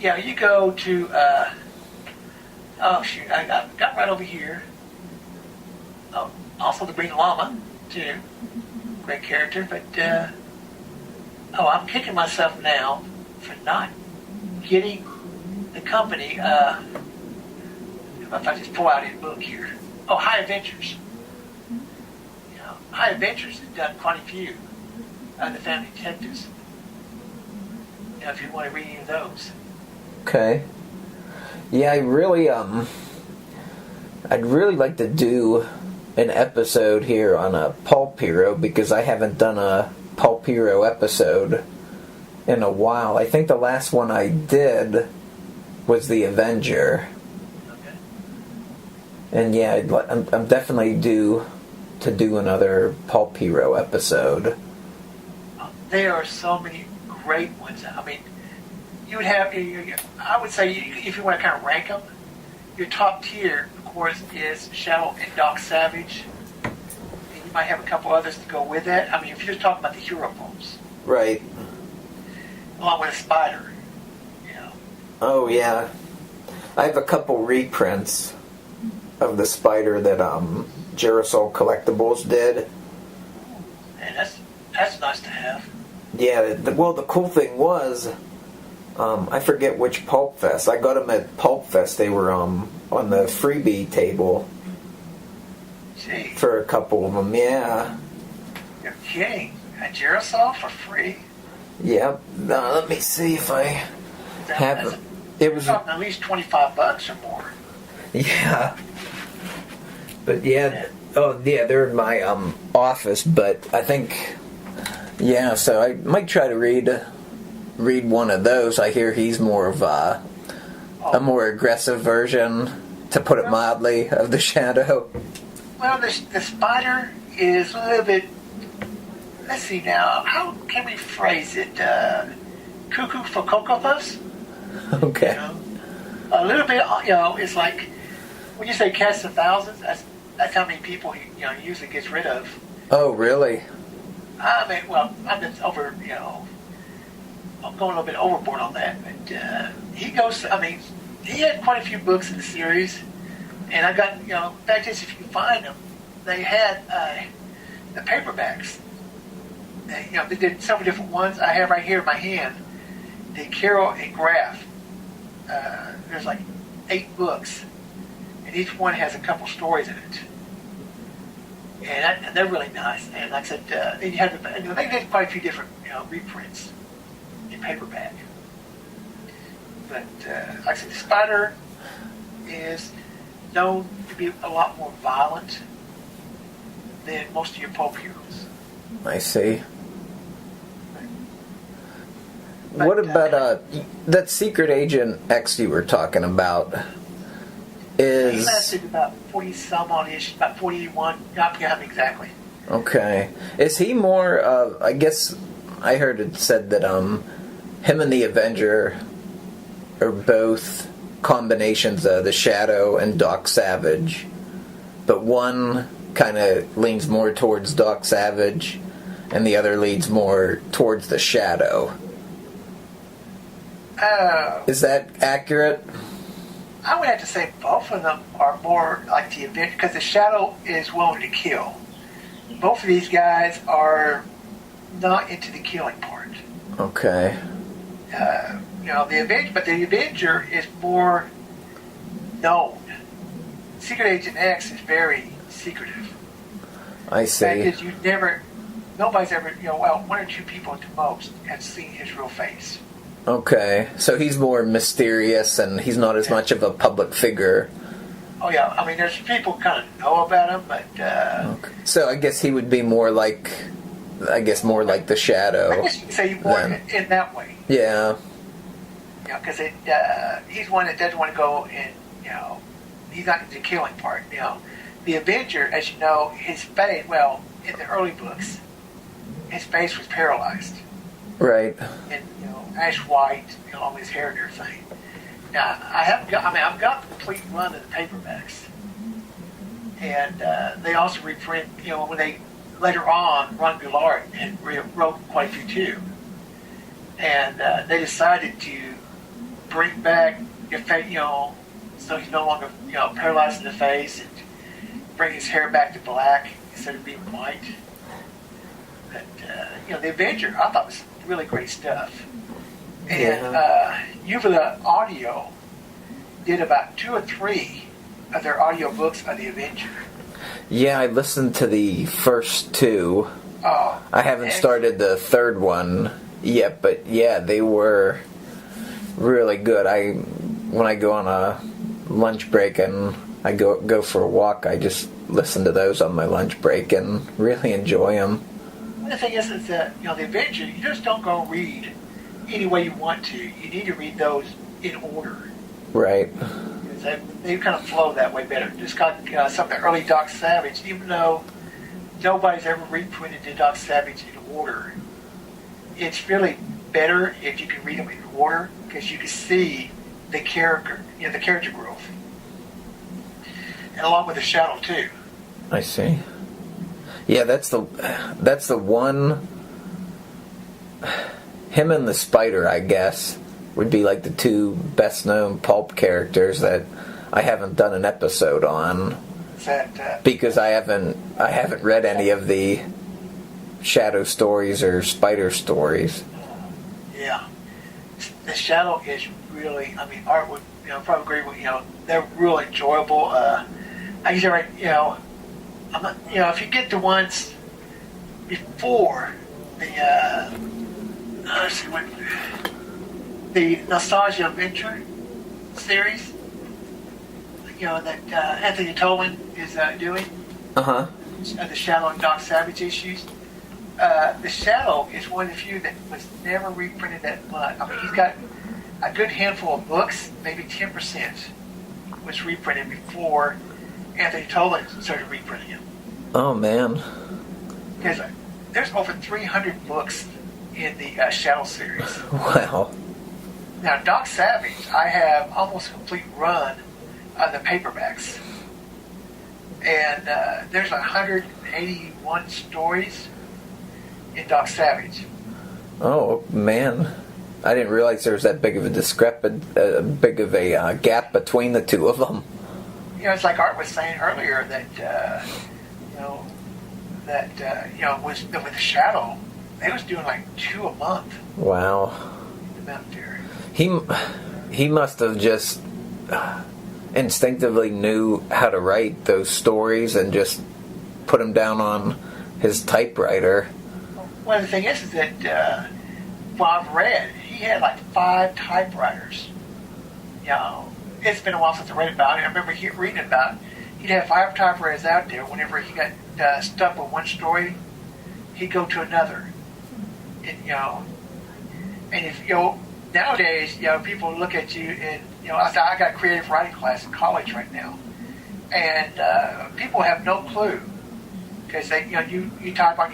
you go to oh shoot, I got right over here. Oh, also the Green Llama too, great character. But I'm kicking myself now for not getting the company. If I just pull out his book here. Oh, High Adventures. High Adventures has done quite a few of the Family Detectives. If you want to read any of those. Okay. Yeah, I'd really like to do an episode here on a Pulp Hero, because I haven't done a Pulp Hero episode in a while. I think the last one I did was The Avenger. Okay. And yeah, I'm definitely due to do another Pulp Hero episode. There are so many great ones. I mean, you would have, I would say, if you want to kind of rank them, your top tier, of course, is Shadow and Doc Savage. And you might have a couple others to go with that. I mean, if you're just talking about the hero pulps. Right. Along with a Spider. Oh, yeah. I have a couple reprints of the Spider that Girasol Collectibles did. And that's nice to have. Yeah, the cool thing was, I forget which Pulp Fest. I got them at Pulp Fest. They were on the freebie table. Gee. For a couple of them, yeah. You're kidding. At Girasol for free? Yep. Let me see if I have them. It was at least $25 or more. Yeah. But yeah, they're in my office, but I think, yeah, so I might try to read one of those. I hear he's more of a more aggressive version, to put it mildly, of the Shadow. Well, the Spider is a little bit, let's see now, how can we phrase it? Cuckoo for Cocoa Puffs? Okay. A little bit, it's like, when you say cast of thousands, that's how many people he usually gets rid of. Oh, really? I mean, well, I'm just I'm going a little bit overboard on that, but he goes, I mean, he had quite a few books in the series, and I got, in fact is, if you find them, they had the paperbacks. They did several different ones. I have right here in my hand the Carol and Graph. There's like 8 books, and each one has a couple stories in it. And they're really nice. And like I said, then you have they did quite a few different reprints in paperback. But like I said, the Spider is known to be a lot more violent than most of your pulp heroes. I see. What about that Secret Agent X you were talking about? He lasted about 40-some odd-ish, about 41. I forget exactly. Okay. Is he more, I guess I heard it said that him and the Avenger are both combinations of the Shadow and Doc Savage, but one kind of leans more towards Doc Savage and the other leads more towards the Shadow. Is that accurate? I would have to say both of them are more like the Avenger, because the Shadow is willing to kill. Both of these guys are not into the killing part. Okay. The Avenger, but the Avenger is more known. Secret Agent X is very secretive. I see. Because nobody's ever, one or two people at the most have seen his real face. Okay, so he's more mysterious and he's not as much of a public figure. Oh yeah, I mean, there's people kind of know about him, but... Okay. So I guess he would be more like the Shadow. I guess you could say more in that way. Yeah. Because he's one that doesn't want to go and, he's not into the killing part. The Avenger, as you know, his face, in the early books, his face was paralyzed. Right. And, ash white, all his hair and everything. Now, I've got the complete run of the paperbacks. And they also reprint, when they, later on, Ron Goulart had wrote quite a few too. And they decided to bring back your face, so he's no longer, paralyzed in the face, and bring his hair back to black instead of being white. But, the Avenger, I thought was really great stuff. And Uvula Audio did about 2 or 3 of their audio books on the Avenger. Yeah, I listened to the first 2. Oh, I haven't started the third one yet, but yeah, they were really good. When I go on a lunch break and I go for a walk, I just listen to those on my lunch break and really enjoy them. The thing is that, the Avenger, you just don't go read any way you want to. You need to read those in order. Right. They kind of flow that way better. Just got some of the early Doc Savage, even though nobody's ever reprinted the Doc Savage in order, it's really better if you can read them in order, because you can see the character, the character growth. And along with the shadow too. I see. Yeah, that's the one. Him and the Spider, I guess, would be like the 2 best known pulp characters that I haven't done an episode on. Because I haven't read any of the Shadow stories or Spider stories. Yeah, the Shadow is really. Art would probably agree with they're real enjoyable. I usually write I'm not, if you get the ones before the the Nostalgia Adventure series, that Anthony Tolan is doing. The Shadow and Doc Savage issues. The Shadow is one of the few that was never reprinted that much. He's got a good handful of books, maybe 10% was reprinted before Anthony Tolan started reprinting them. Oh, man. Because there's over 300 books in the Shadow series. Wow. Now, Doc Savage, I have almost a complete run on the paperbacks. And there's 181 stories in Doc Savage. Oh, man. I didn't realize there was that big of a gap between the 2 of them. It's like Art was saying earlier that, was with the Shadow, they was doing like 2 a month. Wow. In the Mountain Fury. He must have just instinctively knew how to write those stories and just put them down on his typewriter. Well, the thing is that what I've read, he had like 5 typewriters. It's been a while since I read about it. I remember reading about he'd have 5 typewriters out there. Whenever he got stuck with one story, he'd go to another. And if nowadays, people look at you and I got a creative writing class in college right now, and people have no clue because they, you type on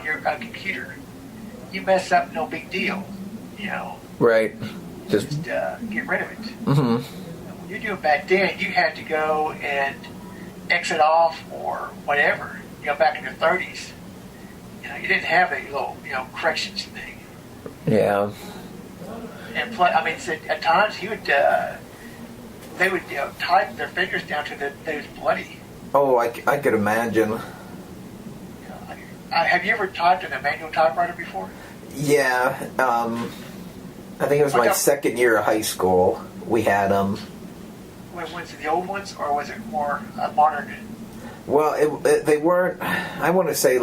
your computer, you mess up, no big deal, Right. Just get rid of it. Mm-hmm. When you're doing back then, you had to go and exit off or whatever. Back in the 30s, you didn't have a little, corrections thing. Yeah. And at times they would type their fingers down to they was bloody. Oh, I could imagine. Have you ever typed in a manual typewriter before? Yeah. I think it was my second year of high school. We had them. Was it the old ones, or was it more modern? Well, they weren't. I want to say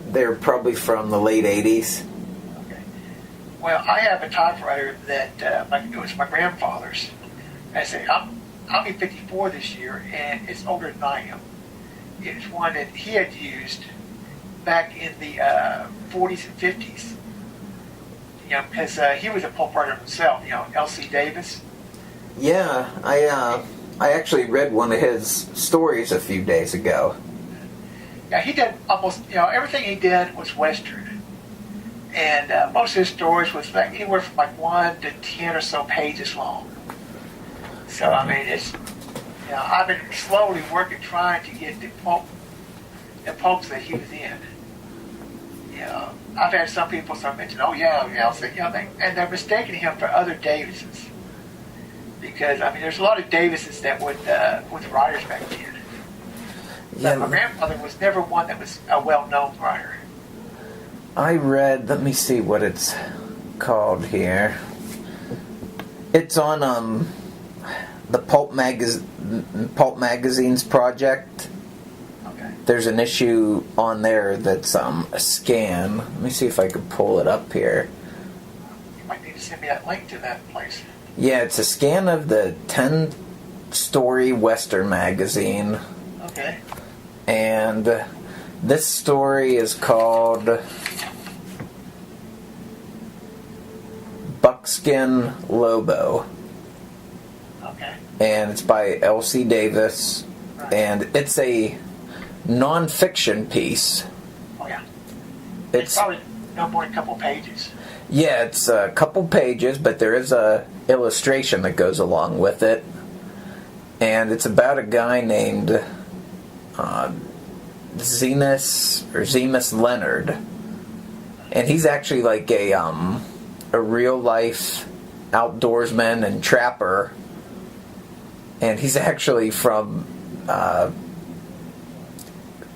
they're probably from the late 80s. Okay. Well, I have a typewriter that it was my grandfather's. I say I'll be 54 this year, and it's older than I am. It's one that he had used back in the 40s and 50s. Because he was a pulp writer himself. L.C. Davis. Yeah, I actually read one of his stories a few days ago. Yeah, he did almost, everything he did was Western. And most of his stories was anywhere from 1 to 10 or so pages long. So, it's, I've been slowly trying to get the pulps that he was in. I've had some people start mentioning, and they're mistaking him for other Davises. because I mean, there's a lot of Davises that would with writers back then. Yeah. But my grandfather was never one that was a well-known writer. I read, let me see what it's called here. It's on the Pulp Magazine's project. Okay. There's an issue on there that's a scan. Let me see if I could pull it up here. You might need to send me that link to that place. Yeah, it's a scan of the 10-story Western magazine. Okay. And this story is called Buckskin Lobo. Okay. And it's by L.C. Davis. Right. And it's a non-fiction piece. Oh, yeah. It's probably no more than a couple pages. Yeah, it's a couple pages, but there is a illustration that goes along with it. And it's about a guy named Zemus Leonard. And he's actually like a real life outdoorsman and trapper. And he's actually from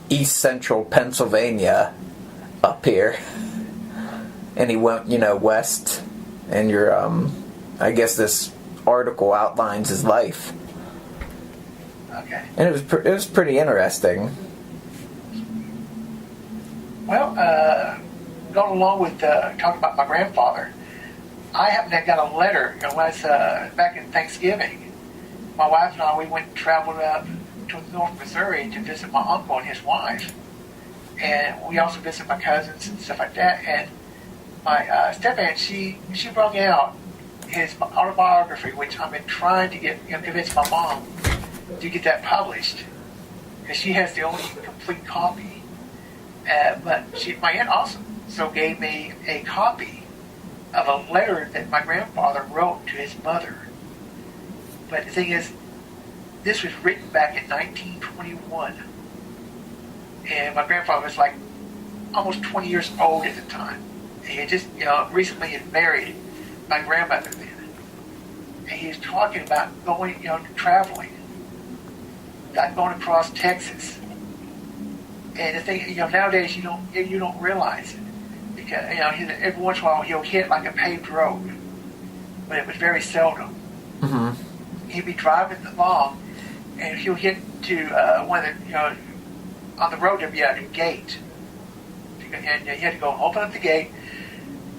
East Central Pennsylvania up here. And he went, west. And I guess this article outlines his life. Okay. And it was pretty interesting. Well, going along with talking about my grandfather, I happened to have got a letter. It was back in Thanksgiving. My wife and I, we traveled up to North Missouri to visit my uncle and his wife, and we also visited my cousins and stuff like that. And my stepaunt, she brought out his autobiography, which I've been trying to get, convince my mom to get that published, because she has the only complete copy. But my aunt also gave me a copy of a letter that my grandfather wrote to his mother. But the thing is, this was written back in 1921, and my grandfather was like almost 20 years old at the time. He had just, recently had married my grandmother then, and he was talking about going, traveling, like going across Texas. And the thing, nowadays you don't realize it, because every once in a while he'll hit like a paved road, but it was very seldom. Mm-hmm. He'd be driving along, and he'll hit to one of the, on the road there'd be a gate, and you had to go open up the gate,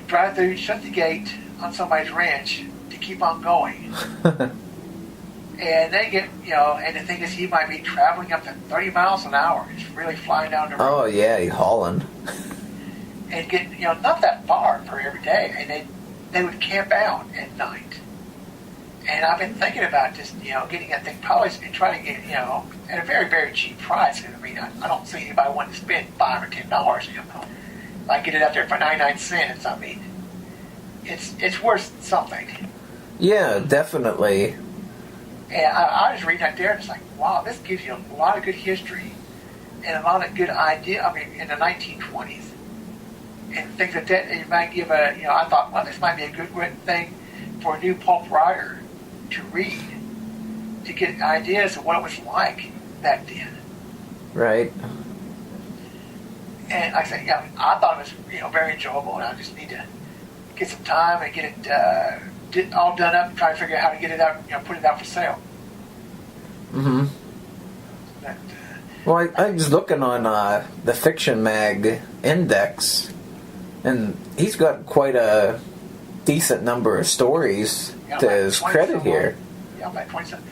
drive through, shut the gate on somebody's ranch to keep on going. And they get, and the thing is, he might be traveling up to 30 miles an hour. He's really flying down the road. Oh, yeah, he's hauling. And get, not that far for every day. And they would camp out at night. And I've been thinking about just, getting that thing polished and trying to get, at a very, very cheap price. I mean, I don't see anybody wanting to spend $5 or $10, I get it out there for 99 cents. I mean, it's worth something. Yeah, definitely. And I was reading that there, and it's like, wow, this gives you a lot of good history and a lot of good idea. I mean, in the 1920s, and things like that. It might give I thought, well, this might be a good thing for a new pulp writer to read, to get ideas of what it was like back then. Right. And like I said, I thought it was very enjoyable, and I just need to get some time and get it all done up and try to figure out how to get it out, put it out for sale. Mm-hmm. But, well, I was looking on the Fiction Mag Index, and he's got quite a decent number of stories to his credit here. Yeah, about 27.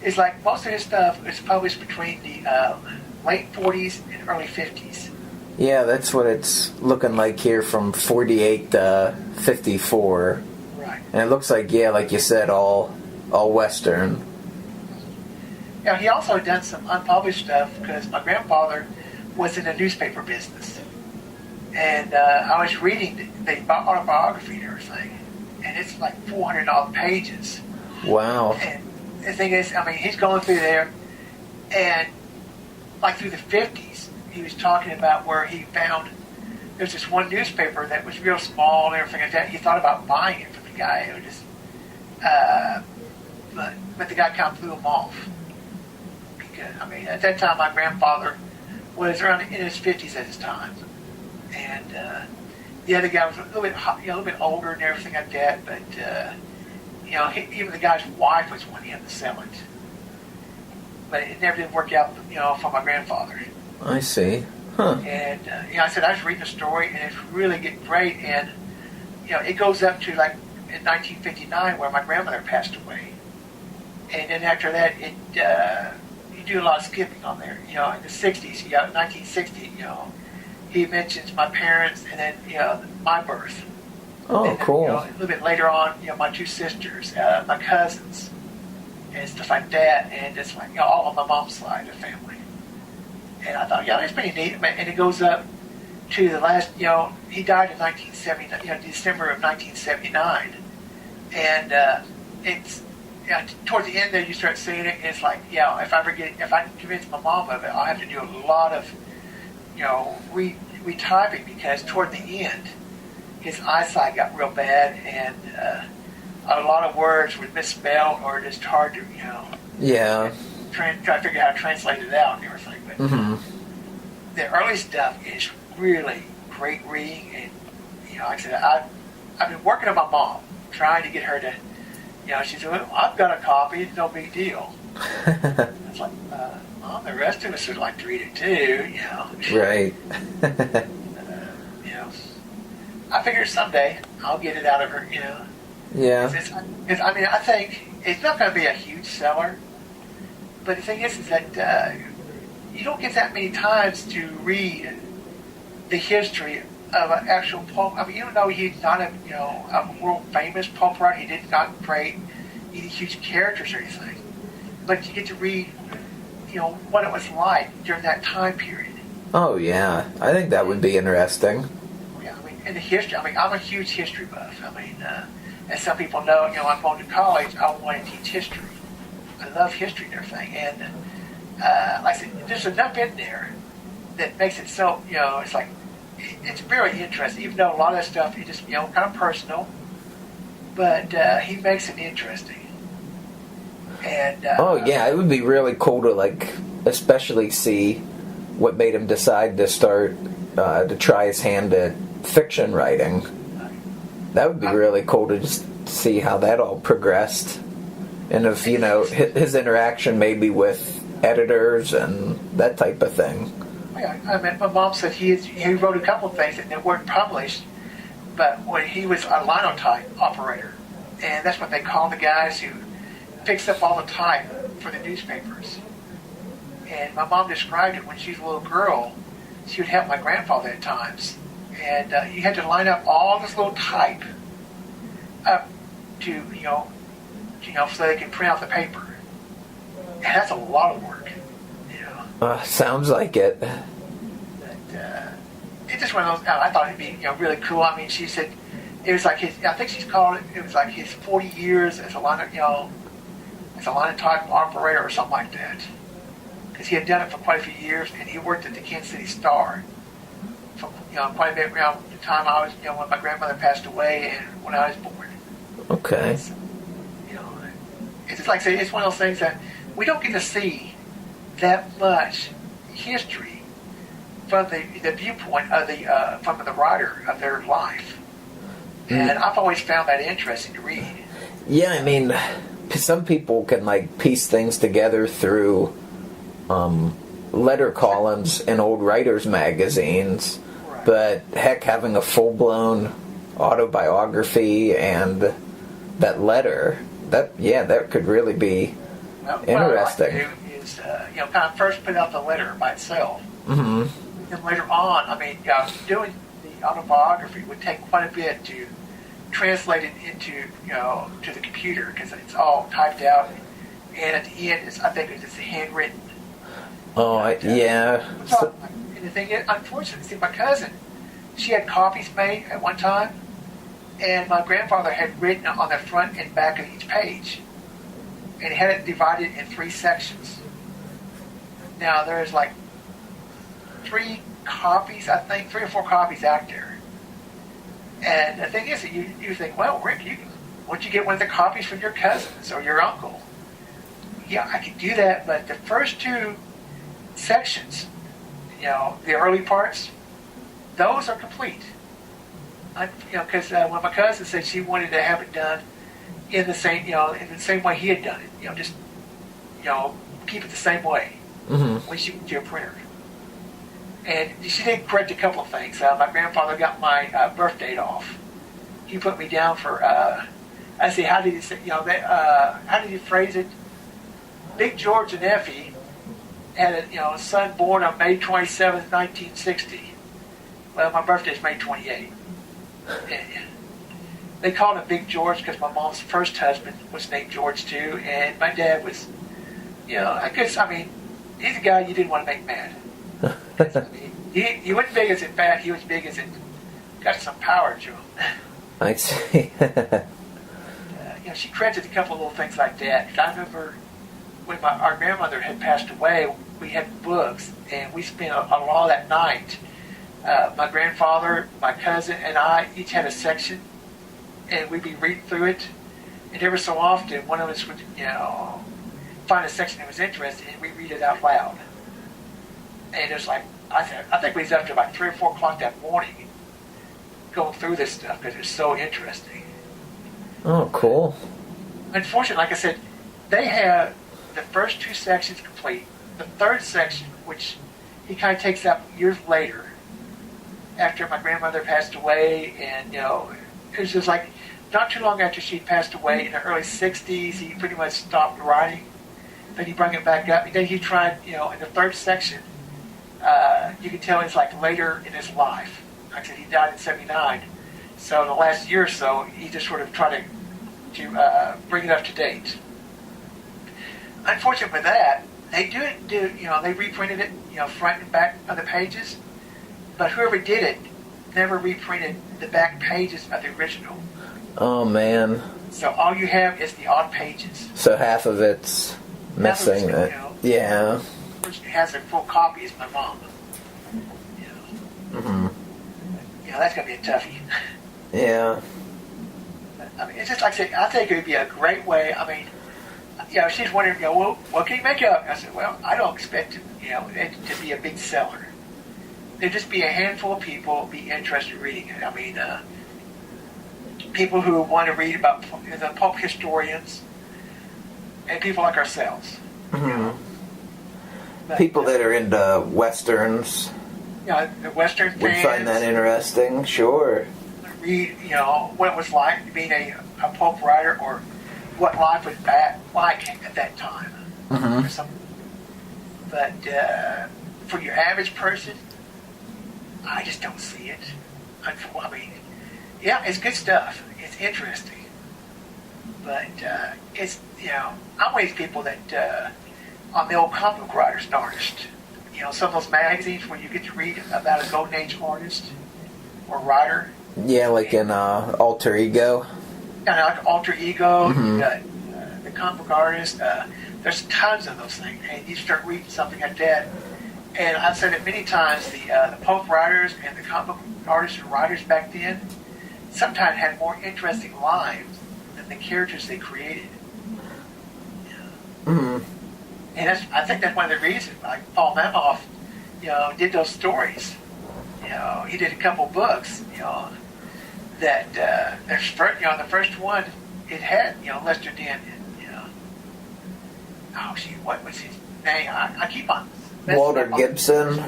It's like most of his stuff is published between the late 40s and early 50s. Yeah, that's what it's looking like here from 48 to 54. Right. And it looks like, like you said, all Western. Yeah, he also done some unpublished stuff because my grandfather was in the newspaper business. And I was reading the autobiography and everything, and it's like 400 odd pages. Wow. And the thing is, he's going through there, and like through the 50s, he was talking about where he found there's this one newspaper that was real small and everything like that. He thought about buying it from the guy who just the guy kind of blew him off. Because, I mean, at that time, my grandfather was around in his 50s at his time. And the other guy was a little bit older and everything like that, but, even the guy's wife was wanting him to sell it. But it never did work out, for my grandfather. I see. Huh. And, I said, I was reading a story, and it's really getting great, and, it goes up to, like, in 1959, where my grandmother passed away. And then after that, you do a lot of skipping on there. In the 60s, 1960, he mentions my parents, and then, my birth. Oh, and then, cool. A little bit later on, my two sisters, my cousins, and stuff like that, and it's like, all on my mom's side of the family. And I thought, that's pretty neat. And it goes up to the last, he died in 1979, December of 1979. And it's, towards the end there, you start seeing it, and it's like, if I can convince my mom of it, I'll have to do a lot of, retyping, because toward the end, his eyesight got real bad, and a lot of words were misspelled or just hard to, try to figure out how to translate it out and everything. But the early stuff is really great reading, and like I said, I've been working on my mom, trying to get her to, she said, well, I've got a copy, it's no big deal. It's like, Mom, the rest of us would like to read it too, Right. I figure someday I'll get it out of her, Yeah. I think it's not going to be a huge seller, but the thing is that you don't get that many times to read the history of an actual pulp. I mean, even though he's not a world famous pulp writer, he did not create any huge characters or anything, but you get to read, what it was like during that time period. Oh, yeah. I think that would be interesting. Yeah, and the history. I'm a huge history buff. As some people know, I'm going to college, I want to teach history. I love history and everything. And like I said, there's enough in there that makes it so, it's like, it's very interesting, even though a lot of that stuff is just, kind of personal. But he makes it interesting. And it would be really cool to, especially see what made him decide to start, to try his hand at fiction writing. That would be really cool to just see how that all progressed. And if, his interaction maybe with editors and that type of thing. Yeah, my mom said he wrote a couple of things that weren't published, but when he was a linotype operator, and that's what they call the guys who picks up all the type for the newspapers. And my mom described it when she was a little girl. She would help my grandfather at times, and you had to line up all this little type up to so they could print out the paper. And that's a lot of work. Sounds like it. But, it's just one of those. I thought it'd be really cool. I mean, she said it was like his. I think she's called it. It was like his 40 years as a linotype operator or something like that. Because he had done it for quite a few years, and he worked at the Kansas City Star for quite a bit around the time I was when my grandmother passed away and when I was born. Okay. So, it's just like I say, it's one of those things that we don't get to see that much history from the viewpoint of from the writer of their life, and I've always found that interesting to read. Yeah, I mean, some people can piece things together through letter columns in old writers' magazines, right. But heck, having a full-blown autobiography and that letter, that could really be interesting. What I like to do is, kind of first put out the letter by itself. Mm-hmm. And later on, doing the autobiography would take quite a bit to translate it into, to the computer, because it's all typed out. And at the end, I think it's handwritten. Oh, yeah. And the thing is, unfortunately, see, my cousin, she had copies made at one time, and my grandfather had written on the front and back of each page, and had it divided in 3 sections. Now, there's 3 copies, I think, 3 or 4 copies out there. And the thing is, that you think, well, Rick, why don't you get one of the copies from your cousins or your uncle? yeah, I could do that, but the first two sections, the early parts, those are complete. Because when my cousin said she wanted to have it done in the same, in the same way he had done it, just, keep it the same way when she went to a printer. And she did correct a couple of things. My grandfather got my birth date off. He put me down for, I say, how did he say, how did he phrase it? Big George and Effie had a son born on May 27th, 1960. Well, my birthday is May 28th. They called him Big George because my mom's first husband was named George too, and my dad was, he's a guy you didn't want to make mad. He wasn't big as in fat, he was big as in got some power to him. I see. She corrected a couple of little things like that. I remember when our grandmother had passed away, we had books, and we spent a lot of that night. My grandfather, my cousin, and I each had a section, and we'd be reading through it. And every so often, one of us would, find a section that was interesting, and we'd read it out loud. And it was like, I think we was up to about 3 or 4 o'clock that morning going through this stuff because it was so interesting. Oh, cool. Unfortunately, like I said, they have the first 2 sections complete. The third section, which he kind of takes up years later, after my grandmother passed away, and it was just like not too long after she passed away in the early 60s, he pretty much stopped writing. Then he brought it back up, and then he tried, in the third section, you can tell it's like later in his life. Like I said, he died in 79, so in the last year or so, he just sort of tried to bring it up to date. Unfortunately with that, they they reprinted it, front and back of the pages, but whoever did it never reprinted the back pages of the original. Oh, man. So all you have is the odd pages. So half of it's missing. Yeah. The person who has a full copy is my mom. Mm-hmm. That's going to be a toughie. Yeah. It's just like I said, I think it would be a great way. She's wondering, what can you make up? I said, well, I don't expect it to be a big seller. There'd just be a handful of people be interested in reading it. People who want to read about the pulp historians and people like ourselves. Mm-hmm. But, people that are into westerns. The western fans would find that interesting. Sure. Read, what it was like being a pulp writer, or what life was like at that time. Mm-hmm. But for your average person, I just don't see it. It's good stuff. It's interesting. But it's, I'm one of these people that, on the old comic book writers and artists, some of those magazines where you get to read about a golden age artist or writer. Yeah, like in Alter Ego. Yeah, like Alter Ego. Mm-hmm. You got the comic book artist. There's tons of those things. And you start reading something like that. And I've said it many times, the pulp writers and the comic book artists and writers back then sometimes had more interesting lives than the characters they created. Mm-hmm. And I think that's one of the reasons, like Paul Mamoff, did those stories. He did a couple books, that the first one, it had, Lester Dent, what was his name? I keep on. Walter Gibson.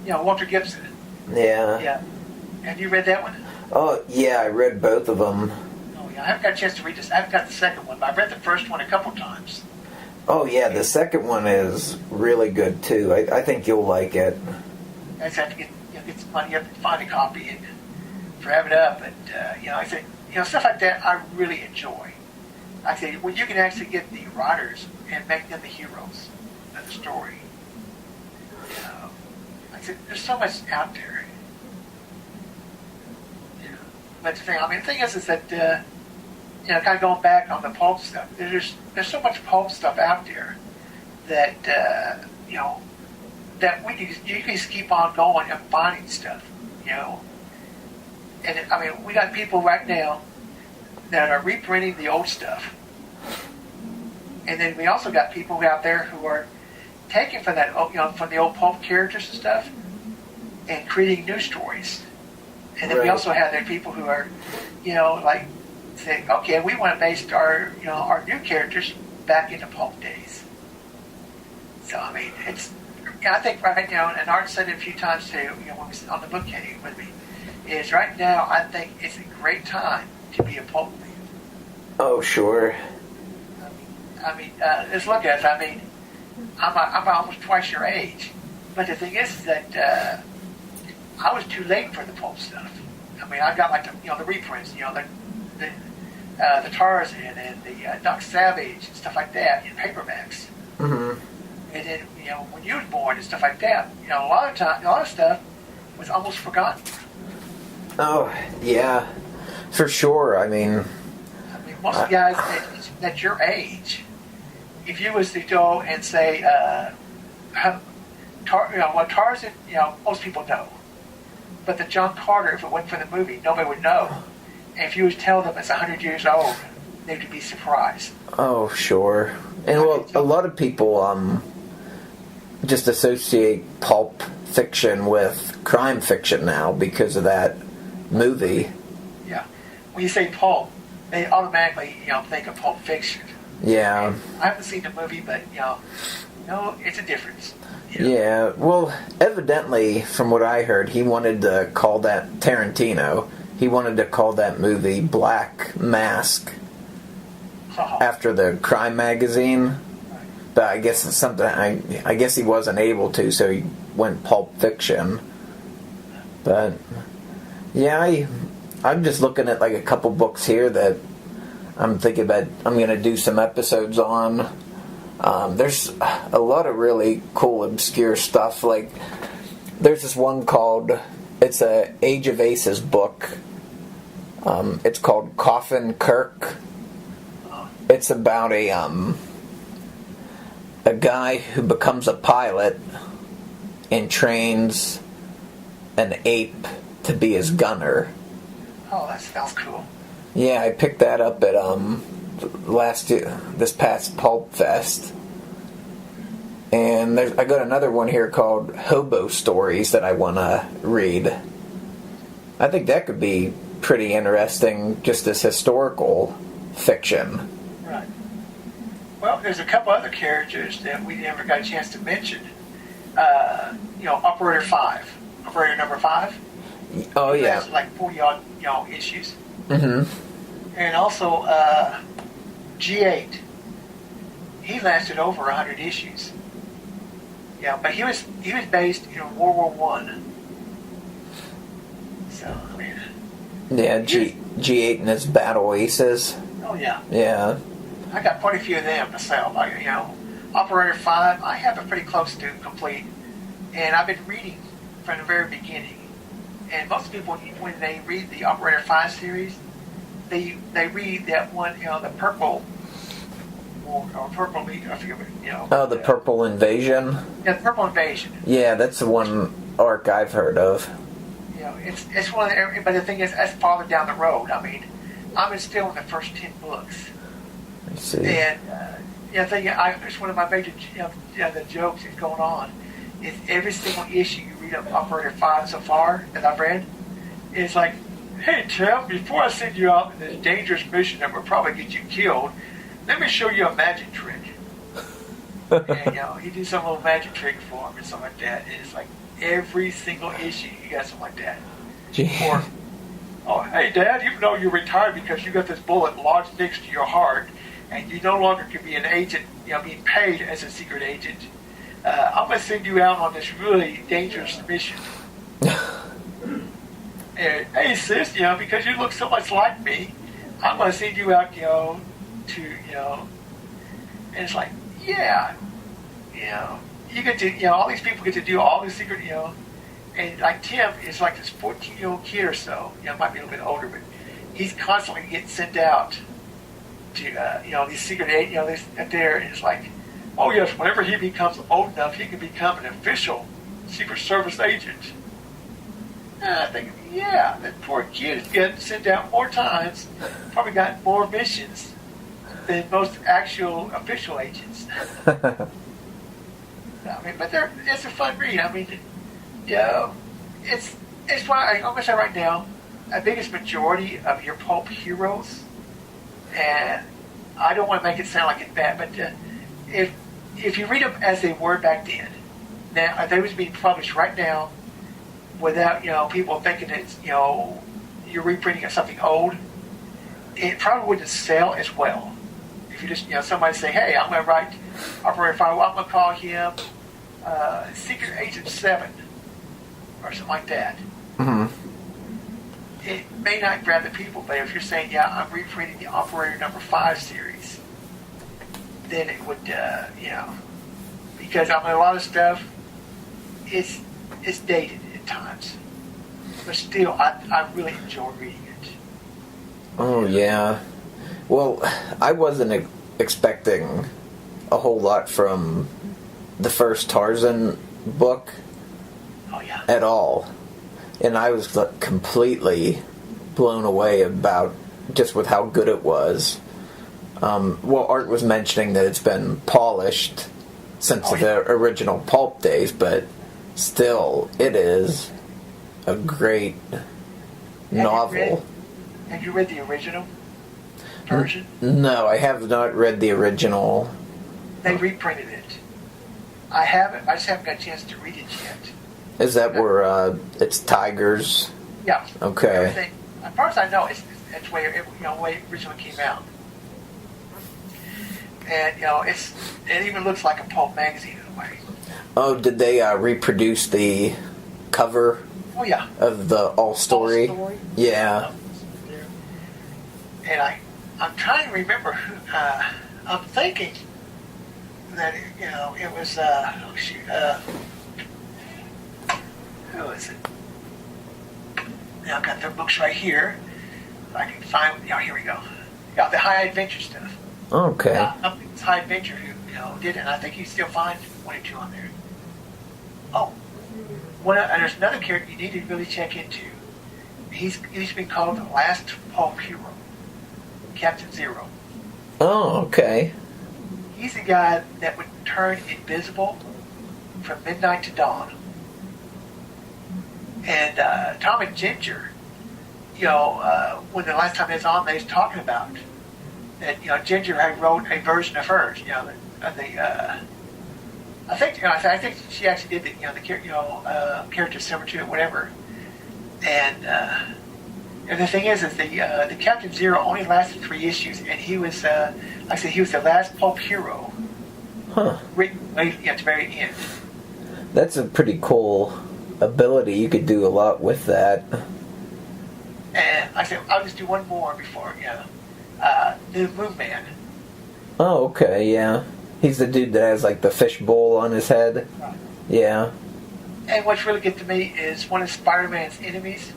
Walter Gibson. Yeah. Yeah. Have you read that one? Oh, yeah, I read both of them. Oh, yeah, I haven't got a chance to read this. I haven't got the second one, but I've read the first one a couple times. Oh, yeah, the second one is really good, too. I think you'll like it. I just have to get some money up and find a copy and grab it up. And, I think, stuff like that I really enjoy. I say, when you can actually get the writers and make them the heroes of the story. I said, there's so much out there. But the thing is that, kind of going back on the pulp stuff, there's so much pulp stuff out there that, that you can just keep on going and finding stuff, And, we got people right now that are reprinting the old stuff. And then we also got people out there who are taking from that, from the old pulp characters and stuff, and creating new stories. And then we also have there people who are, like saying, okay, we want to base our, our new characters back into pulp days. So I mean, I think right now, and Art said it a few times too, when we was on the book came with me, is right now I think it's a great time to be a pulp fan. Oh, sure. I mean, let's look at it. I mean, I'm almost twice your age, but the thing is that I was too late for the pulp stuff. I mean, I got like the reprints, the Tarzan and the Doc Savage and stuff like that in paperbacks. Mm-hmm. And then when you was born and stuff like that, a lot of stuff was almost forgotten. Oh yeah, for sure. I mean, most of the guys at your age, if you was to go and say, Tarzan, most people know. But the John Carter, if it wasn't for the movie, nobody would know. And if you was to tell them it's 100 years old, they would be surprised. Oh, sure. And well, a lot of people just associate pulp fiction with crime fiction now because of that movie. Yeah. When you say pulp, they automatically, think of Pulp Fiction. Yeah. And I haven't seen the movie, but, it's a difference. Yeah, well, evidently, from what I heard, he wanted to call that Tarantino. He wanted to call that movie Black Mask after the crime magazine. But I guess it's something. I guess he wasn't able to, so he went Pulp Fiction. But yeah, I'm just looking at like a couple books here that I'm thinking about. I'm going to do some episodes on. There's a lot of really cool, obscure stuff. Like, there's this one called, it's a Age of Aces book. It's called Coffin Kirk. It's about a guy who becomes a pilot and trains an ape to be his gunner. Oh, that sounds cool. Yeah, I picked that up at this past Pulp Fest, and I got another one here called Hobo Stories that I want to read. I think that could be pretty interesting, just as historical fiction. Right. Well, there's a couple other characters that we never got a chance to mention. Operator 5, Operator number 5. Oh yeah. Has like 40 odd issues. Mm-hmm. And also G8. He lasted over 100 issues. Yeah, but he was based in World War One. So I mean. Yeah, G8 and his Battle Aces. Oh yeah. Yeah. I got quite a few of them myself. Operator 5, I have it pretty close to complete, and I've been reading from the very beginning. And most people, when they read the Operator 5 series, they read that one, the purple, or purple, I forget what, Oh, the Purple Invasion? Yeah, the Purple Invasion. Yeah, that's the one arc I've heard of. It's one of the, but the thing is, that's farther down the road. I mean, I'm still in the first 10 books. I see. And, it's one of my major, the jokes that's going on is every single issue you read of Operator 5 so far that I've read is like, hey, Tim, before I send you out on this dangerous mission that will probably get you killed, let me show you a magic trick. And, he did some little magic trick for him and something like that. And it's like every single issue you got something like that. Or, oh, hey, Dad, even though you're retired because you got this bullet lodged next to your heart and you no longer can be an agent, being paid as a secret agent, I'm going to send you out on this really dangerous mission. And, hey, sis, because you look so much like me, I'm going to send you out, and it's like, yeah, you get to, all these people get to do all these secret, and like Tim is like this 14-year-old kid or so, might be a little bit older, but he's constantly getting sent out to, these secret, this there, and it's like, oh yes, whenever he becomes old enough, he can become an official Secret Service agent. And I think, yeah, that poor kid is getting sent out more times, probably got more missions. than most actual official agents. I mean, but it's a fun read. I mean, it's why I'm gonna say right now, the biggest majority of your pulp heroes, and I don't want to make it sound like it's bad, but if you read them as they were back then, now if they was being published right now, without people thinking it's you're reprinting of something old, it probably wouldn't sell as well. If you just somebody say, hey, I'm going to write Operator Firewall, I'm going to call him Secret Agent 7 or something like that. Mm-hmm. It may not grab the people, but if you're saying, I'm reprinting the Operator number 5 series, then it would, because a lot of stuff it's dated at times, but still, I really enjoy reading it. Oh yeah. Well, I wasn't expecting a whole lot from the first Tarzan book. Oh yeah. At all, and I was completely blown away about just with how good it was. Art was mentioning that it's been polished since the original Pulp days, but still, it is a great novel. Have you read the original version? No, I have not read the original. They reprinted it. I haven't. I just haven't got a chance to read it yet. Is that where it's tigers? Yeah. Okay. Everything. As far as I know, it's where it originally came out. And it even looks like a pulp magazine in a way. Oh, did they reproduce the cover? Oh yeah. Of the All Story? All Story? Yeah. And I'm trying to remember who. I'm thinking that it was who is it? Now I've got their books right here. If I can find. Here we go. Yeah, the High Adventure stuff. Okay. It's High Adventure who did it, and I think you still find one or two on there. Oh, and there's another character you need to really check into. He's been called the last pulp hero, Captain Zero. Oh, okay. He's the guy that would turn invisible from midnight to dawn. And Tom and Ginger, when the last time they was on, they was talking about that. Ginger had wrote a version of hers. I think she actually did the character Silvertooth or whatever. And the thing is the Captain Zero only lasted 3 issues, and he was like I said, he was the last pulp hero. Huh. Written at the very end. That's a pretty cool ability. You could do a lot with that. And I said, I'll just do one more before the Moon Man. Oh, okay, yeah. He's the dude that has like the fish bowl on his head. Right. Yeah. And what's really good to me is one of Spider-Man's enemies.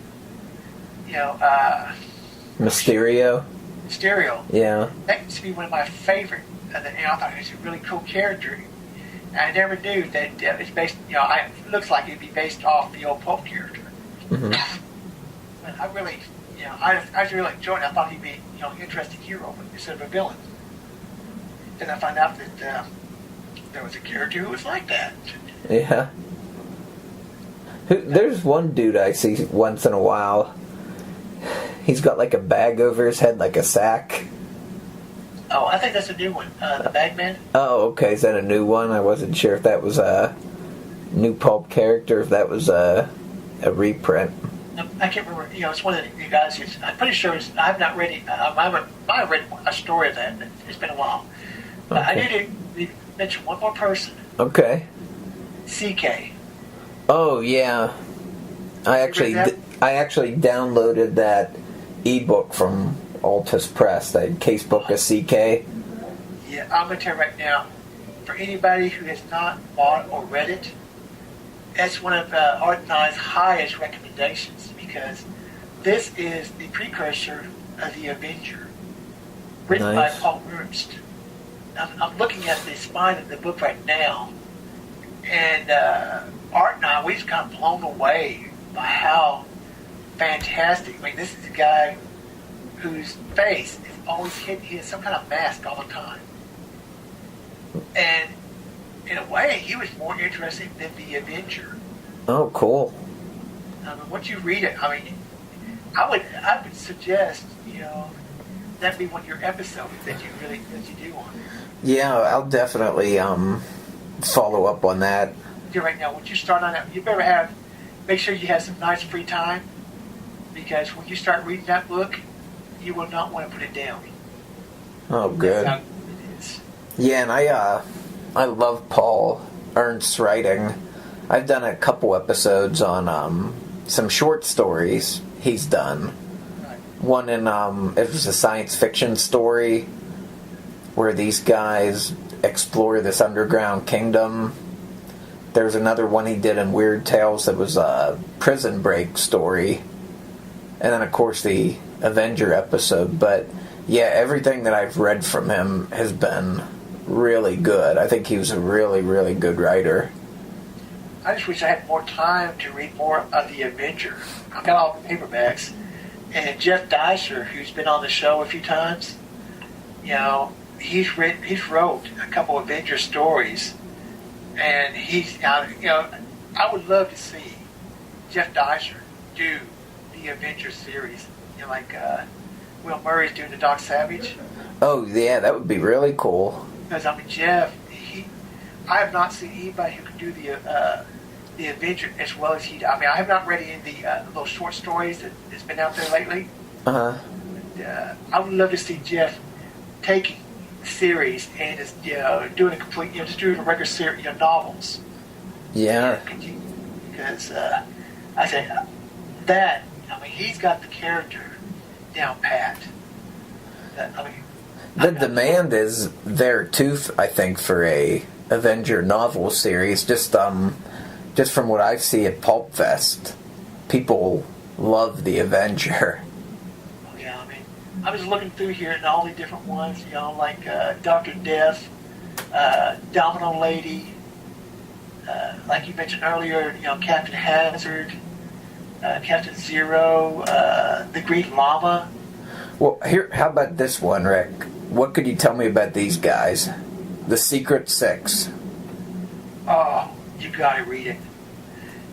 Mysterio. Mysterio. Yeah. That used to be one of my favorite. And I thought he was a really cool character. And I never knew that it's based. It looks like it'd be based off the old Pulp character. Mm-hmm. But I really, I was really enjoying it. I thought he'd be, an interesting hero instead of a villain. Then I found out that there was a character who was like that. Yeah. There's one dude I see once in a while. He's got like a bag over his head, like a sack. Oh, I think that's a new one. The Bagman. Oh, okay. Is that a new one? I wasn't sure if that was a new Pulp character, if that was a reprint. I can't remember. It's one of the guys who's. I'm pretty sure I've not read it. I might have read a story of that, but it's been a while. But I need to mention one more person. Okay. CK. Oh yeah. I actually downloaded that ebook from Altus Press, that casebook of CK. Yeah, I'm going to tell you right now, for anybody who has not bought or read it, that's one of Art and I's highest recommendations, because this is the precursor of The Avenger, written by Paul Ernst. I'm looking at the spine of the book right now, and Art and I, we just kind of blown away by how fantastic. I mean, this is a guy whose face is always hidden. He had some kind of mask all the time. And in a way, he was more interesting than the Avenger. Oh, cool. I mean, once you read it, I mean, I would suggest, that be one of your episodes that you do on it. Yeah, I'll definitely follow up on that. Right now, when you start on that, you better make sure you have some nice free time, because when you start reading that book, you will not want to put it down. Oh, good. That's how it is. Yeah, and I love Paul Ernst's writing. I've done a couple episodes on some short stories he's done. Right. One in it was a science fiction story where these guys explore this underground kingdom. There's another one he did in Weird Tales that was a prison break story. And then, of course, the Avenger episode. But, yeah, everything that I've read from him has been really good. I think he was a really, really good writer. I just wish I had more time to read more of the Avenger. I've got all the paperbacks. And Jeff Dysher, who's been on the show a few times, he's wrote a couple of Avenger stories. And I would love to see Jeff Dysher do the Avenger series, like Will Murray's doing the Doc Savage. Oh, yeah, that would be really cool. Because, Jeff, I have not seen anybody who can do the Avenger as well as he does. I have not read any of the those short stories that's been out there lately. Uh-huh. I would love to see Jeff taking series and just doing a complete, just doing a regular series, novels. Yeah. Because I say that, he's got the character down pat. The demand is there too, I think, for a Avenger novel series. Just from what I see at Pulp Fest, people love the Avenger. Yeah, I was looking through here and all the different ones, like Dr. Death, Domino Lady, like you mentioned earlier, Captain Hazard, Captain Zero, the Green Llama. Well, how about this one, Rick? What could you tell me about these guys? The Secret Six. Oh, you gotta read it.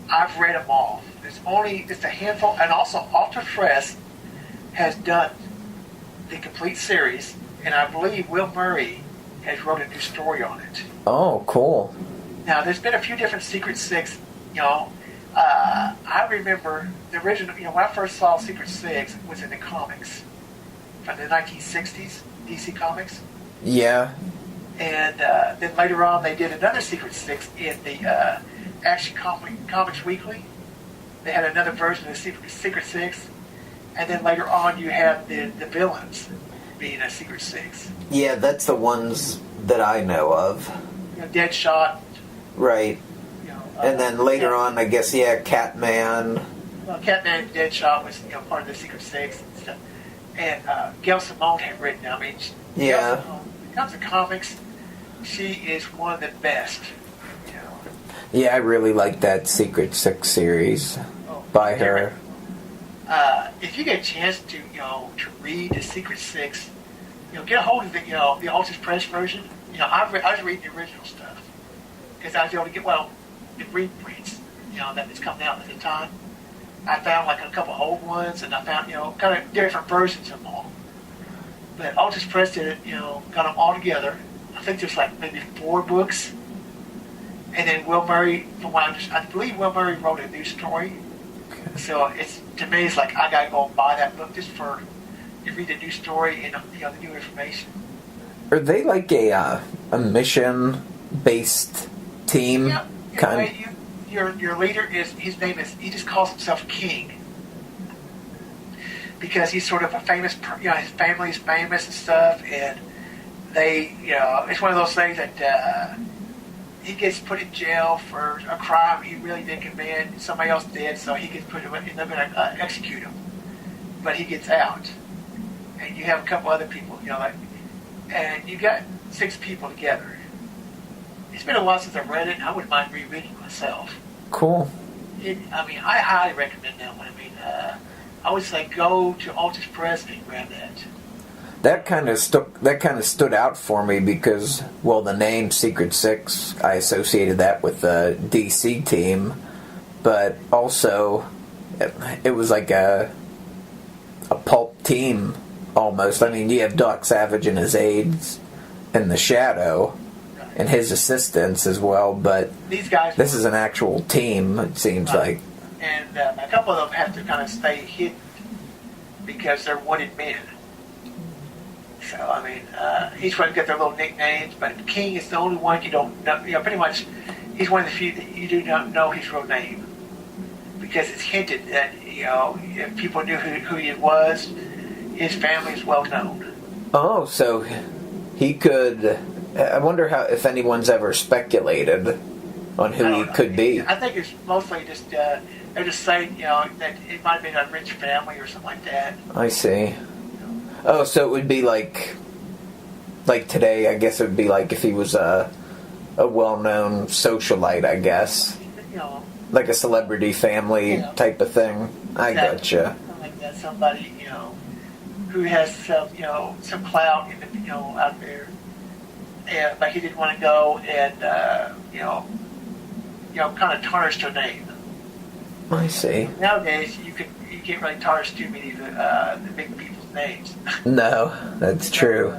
I've read them all. It's a handful, and also Ultra Press has done the complete series, and I believe Will Murray has wrote a new story on it. Oh, cool. Now, there's been a few different Secret Six, I remember the original, when I first saw Secret Six was in the comics from the 1960s, DC Comics. Yeah. And then later on, they did another Secret Six in the Action Comics Weekly. They had another version of the Secret Six. And then later on, you have the villains being a Secret Six. Yeah, that's the ones that I know of. Deadshot. Right. And then later on, I guess, Catman. Well, Catman and Deadshot was part of the Secret Six and stuff. And Gail Simone had written. Yeah. When it comes to comics, she is one of the best. Yeah, I really like that Secret Six series by her. If you get a chance to read the Secret Six, get a hold of the Altus Press version. I was reading the original stuff because I was able to get the reprints that was coming out at the time. I found a couple old ones, and I found kind of different versions of them all. But Altus Press did it, got them all together. I think there's maybe 4 books, and then Will Murray, I believe Will Murray wrote a new story. So to me, it's I gotta go and buy that book just to read the new story and the new information. Are they like a mission-based team? Yeah. Your leader he just calls himself King because he's sort of a famous, his family's famous and stuff, and they, it's one of those things that he gets put in jail for a crime he really didn't commit, somebody else did, so he gets put in, and they're going to execute him, but he gets out, and you have a couple other people, and you got 6 people together. It's been a while since I've read it, and I wouldn't mind rereading it myself. Cool. I highly recommend that one. I would say go to Altus Press and grab that. That kind of stood out for me because, well, the name Secret Six, I associated that with the DC team, but also it was like a pulp team almost. I mean, you have Doc Savage and his aides and the Shadow and his assistants as well, but these guys, this is an actual team, it seems like. And a couple of them have to kind of stay hidden because they're wanted men. So, I mean, each one's got their little nicknames, but King is the only one you don't know. You know, pretty much, he's one of the few that you do not know his real name. Because it's hinted that, you know, if people knew who he was, his family is well known. Oh, so he could... I wonder if anyone's ever speculated on who he could be. I think it's mostly just, they're just saying, you know, that it might have been a rich family or something like that. I see. Oh, so it would be like today, I guess it would be like if he was a well-known socialite, I guess. You know, like a celebrity family type of thing. I gotcha. Like that, somebody, you know, who has some, you know, some clout in the, you know, out there. And, but he didn't want to go and, you know, kind of tarnish their name. I see. Nowadays, you can't really tarnish too many of the big people's names. No, that's true.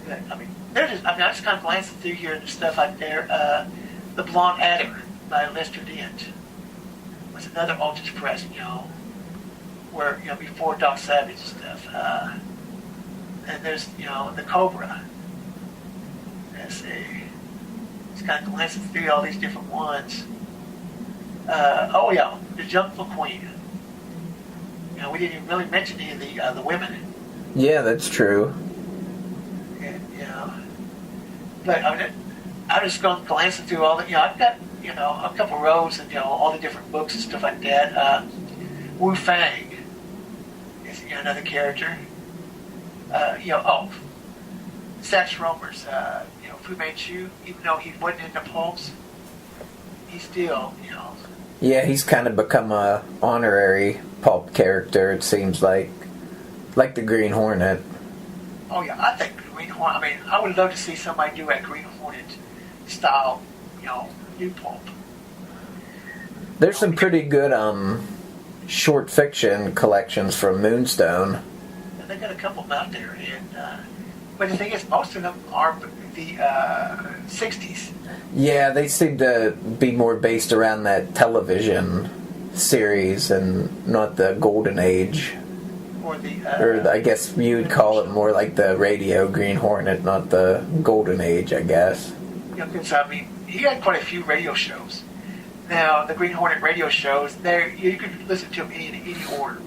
I mean, I just kind of glancing through here and stuff like there. The Blonde Adder by Lester Dent was another Ultra's press, you know, where, you know, before Doc Savage and stuff. And there's, you know, the Cobra. Let's see. Just kind of glancing through all these different ones. Oh yeah, the Jungle Queen. You know, we didn't even really mention any of the women. Yeah, that's true. And, you know, but I'm just going glancing through all the. You know, I've got, you know, a couple rows of, you know, all the different books and stuff like that. Wu Fang is, you know, another character. You know, Sax Romer's, you know, Fu Manchu, even though he wasn't into pulps, he's still, you know. Yeah, he's kind of become a honorary pulp character, it seems like the Green Hornet. Oh yeah, I think Green Hornet, I mean, I would love to see somebody do a Green Hornet style, you know, new pulp. There's some pretty good short fiction collections from Moonstone. And they got a couple out there, and but the thing is, most of them are the 60s. Yeah, they seem to be more based around that television series and not the Golden Age. Or I guess you would call it more like the radio Green Hornet, not the Golden Age, I guess. Yeah, because, I mean, he had quite a few radio shows. Now, the Green Hornet radio shows, you could listen to them in any order.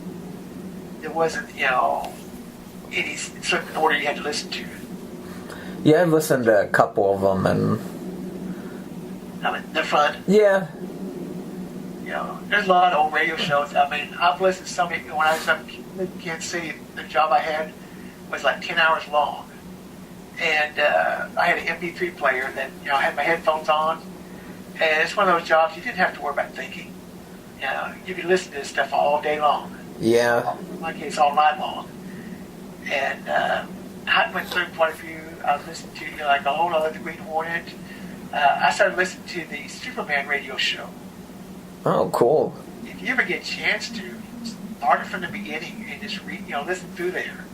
There wasn't, you know, any certain order you had to listen to. Yeah, I've listened to a couple of them, and I mean, they're fun. Yeah. You know, there's a lot of old radio shows. I mean, I've listened to some when I was up in Kansas City. The job I had was like 10 hours long, and I had an MP3 player that, you know, I had my headphones on, and it's one of those jobs you didn't have to worry about thinking. You know, you could listen to this stuff all day long. Yeah. In my case, all night long. And I went through quite a few. I listened to, you know, like a whole lot of the Green Hornet. I started listening to the Superman radio show. Oh, cool. If you ever get a chance to, start it from the beginning and just read, you know, listen through there.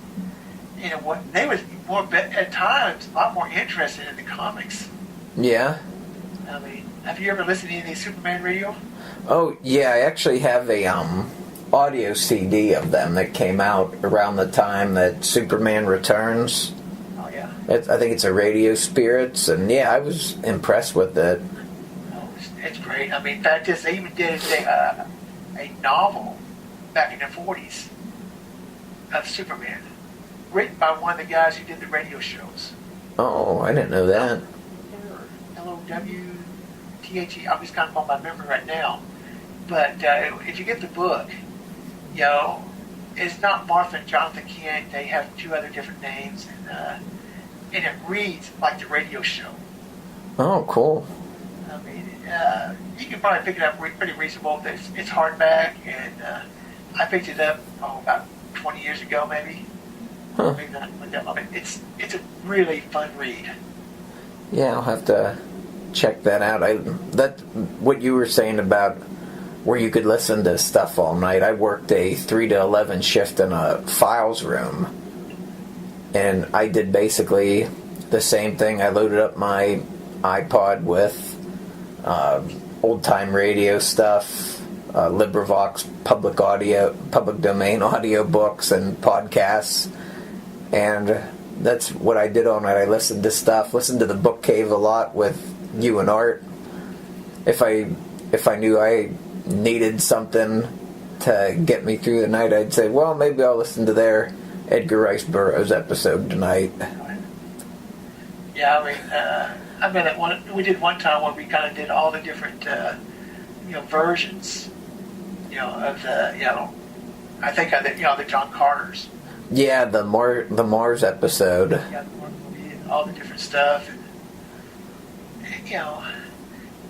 You know, what they was more at times a lot more interested in the comics. Yeah. I mean, have you ever listened to any of the Superman radio? Oh, yeah, I actually have a audio CD of them that came out around the time that Superman Returns. Oh, yeah. I think it's a Radio Spirits, and yeah, I was impressed with it. Oh, it's great. I mean, in fact, they even did a novel back in the 40s of Superman, written by one of the guys who did the radio shows. Oh, I didn't know that. Lowthe. I'm just kind of on my memory right now. But if you get the book, you know, it's not Martha and Jonathan Kent. They have two other different names, and it reads like the radio show. Oh, cool. I mean, you can probably pick it up pretty reasonable. It's hardback, and I picked it up about 20 years ago, maybe. Huh. Maybe not with them. I mean, it's a really fun read. Yeah, I'll have to check that out. That what you were saying about where you could listen to stuff all night. I worked a 3 to 11 shift in a files room, and I did basically the same thing. I loaded up my iPod with old time radio stuff, LibriVox, public domain audio books and podcasts, and that's what I did all night. I listened to stuff, listened to the Book Cave a lot with you and Art. If I knew I needed something to get me through the night, I'd say, well, maybe I'll listen to their Edgar Rice Burroughs episode tonight. Yeah, I mean, we did one time where we kind of did all the different, versions, of the, I think of the John Carters. Yeah, the Mars episode. Yeah, we did all the different stuff. And,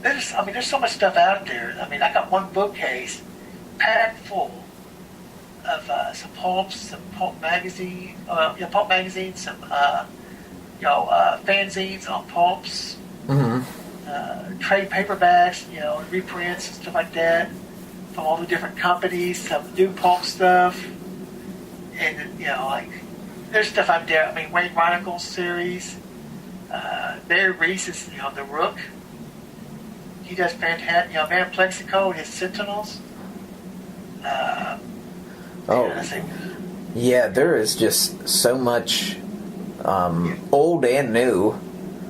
there's so much stuff out there. I mean, I got one bookcase packed full of some pulps, some pulp magazines, some fanzines on pulps, trade paperbacks, reprints and stuff like that from all the different companies, some new pulp stuff, and there's stuff out there. I mean, Wayne Reinagle's series, Barry Reese's, the Rook. He does fantastic, Van Plexico and his Sentinels. Yeah, there is just so much old and new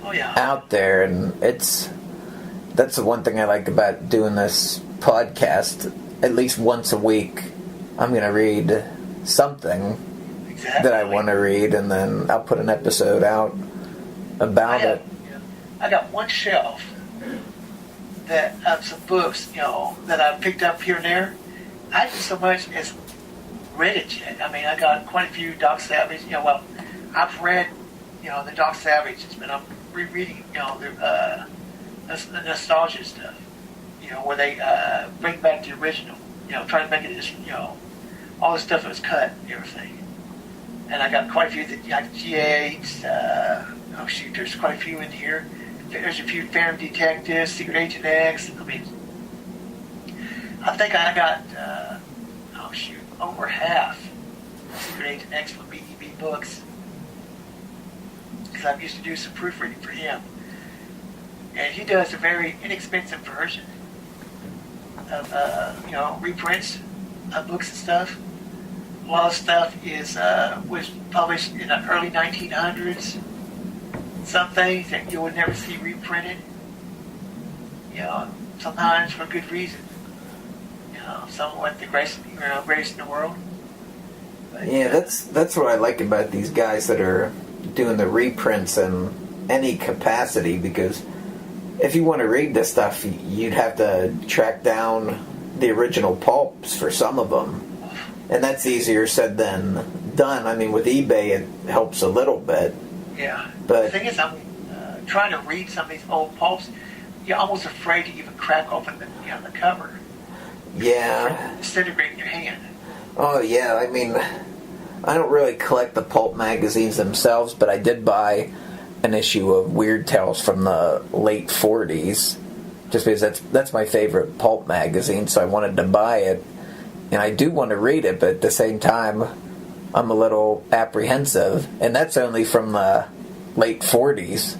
out there, and that's the one thing I like about doing this podcast. At least once a week, I'm going to read something that I want to read, and then I'll put an episode out about it. I got one shelf that of some books, that I picked up here and there. I haven't so much as read it yet. I mean, I got quite a few Doc Savage. I've read, the Doc Savage, but I'm rereading, the nostalgia stuff. Where they bring back the original. Trying to make it as, all the stuff that was cut and everything. And I got quite a few like G8s. There's quite a few in here. There's a few Phantom Detectives, Secret Agent X. I mean, I think I got, over half Secret Agent X from BEB Books. Because I used to do some proofreading for him. And he does a very inexpensive version of, reprints of books and stuff. A lot of stuff was published in the early 1900s. Some things that you would never see reprinted. Sometimes for good reason. Some with the greatest in the world. But, yeah, that's what I like about these guys that are doing the reprints in any capacity, because if you want to read this stuff, you'd have to track down the original pulps for some of them. And that's easier said than done. I mean, with eBay, it helps a little bit. Yeah. But the thing is, I'm trying to read some of these old pulps. You're almost afraid to even crack open the cover. Yeah. Disintegrate in your hand. Oh, yeah. I mean, I don't really collect the pulp magazines themselves, but I did buy an issue of Weird Tales from the late 40s, just because that's my favorite pulp magazine, so I wanted to buy it. And I do want to read it, but at the same time, I'm a little apprehensive. And that's only from the late 40s.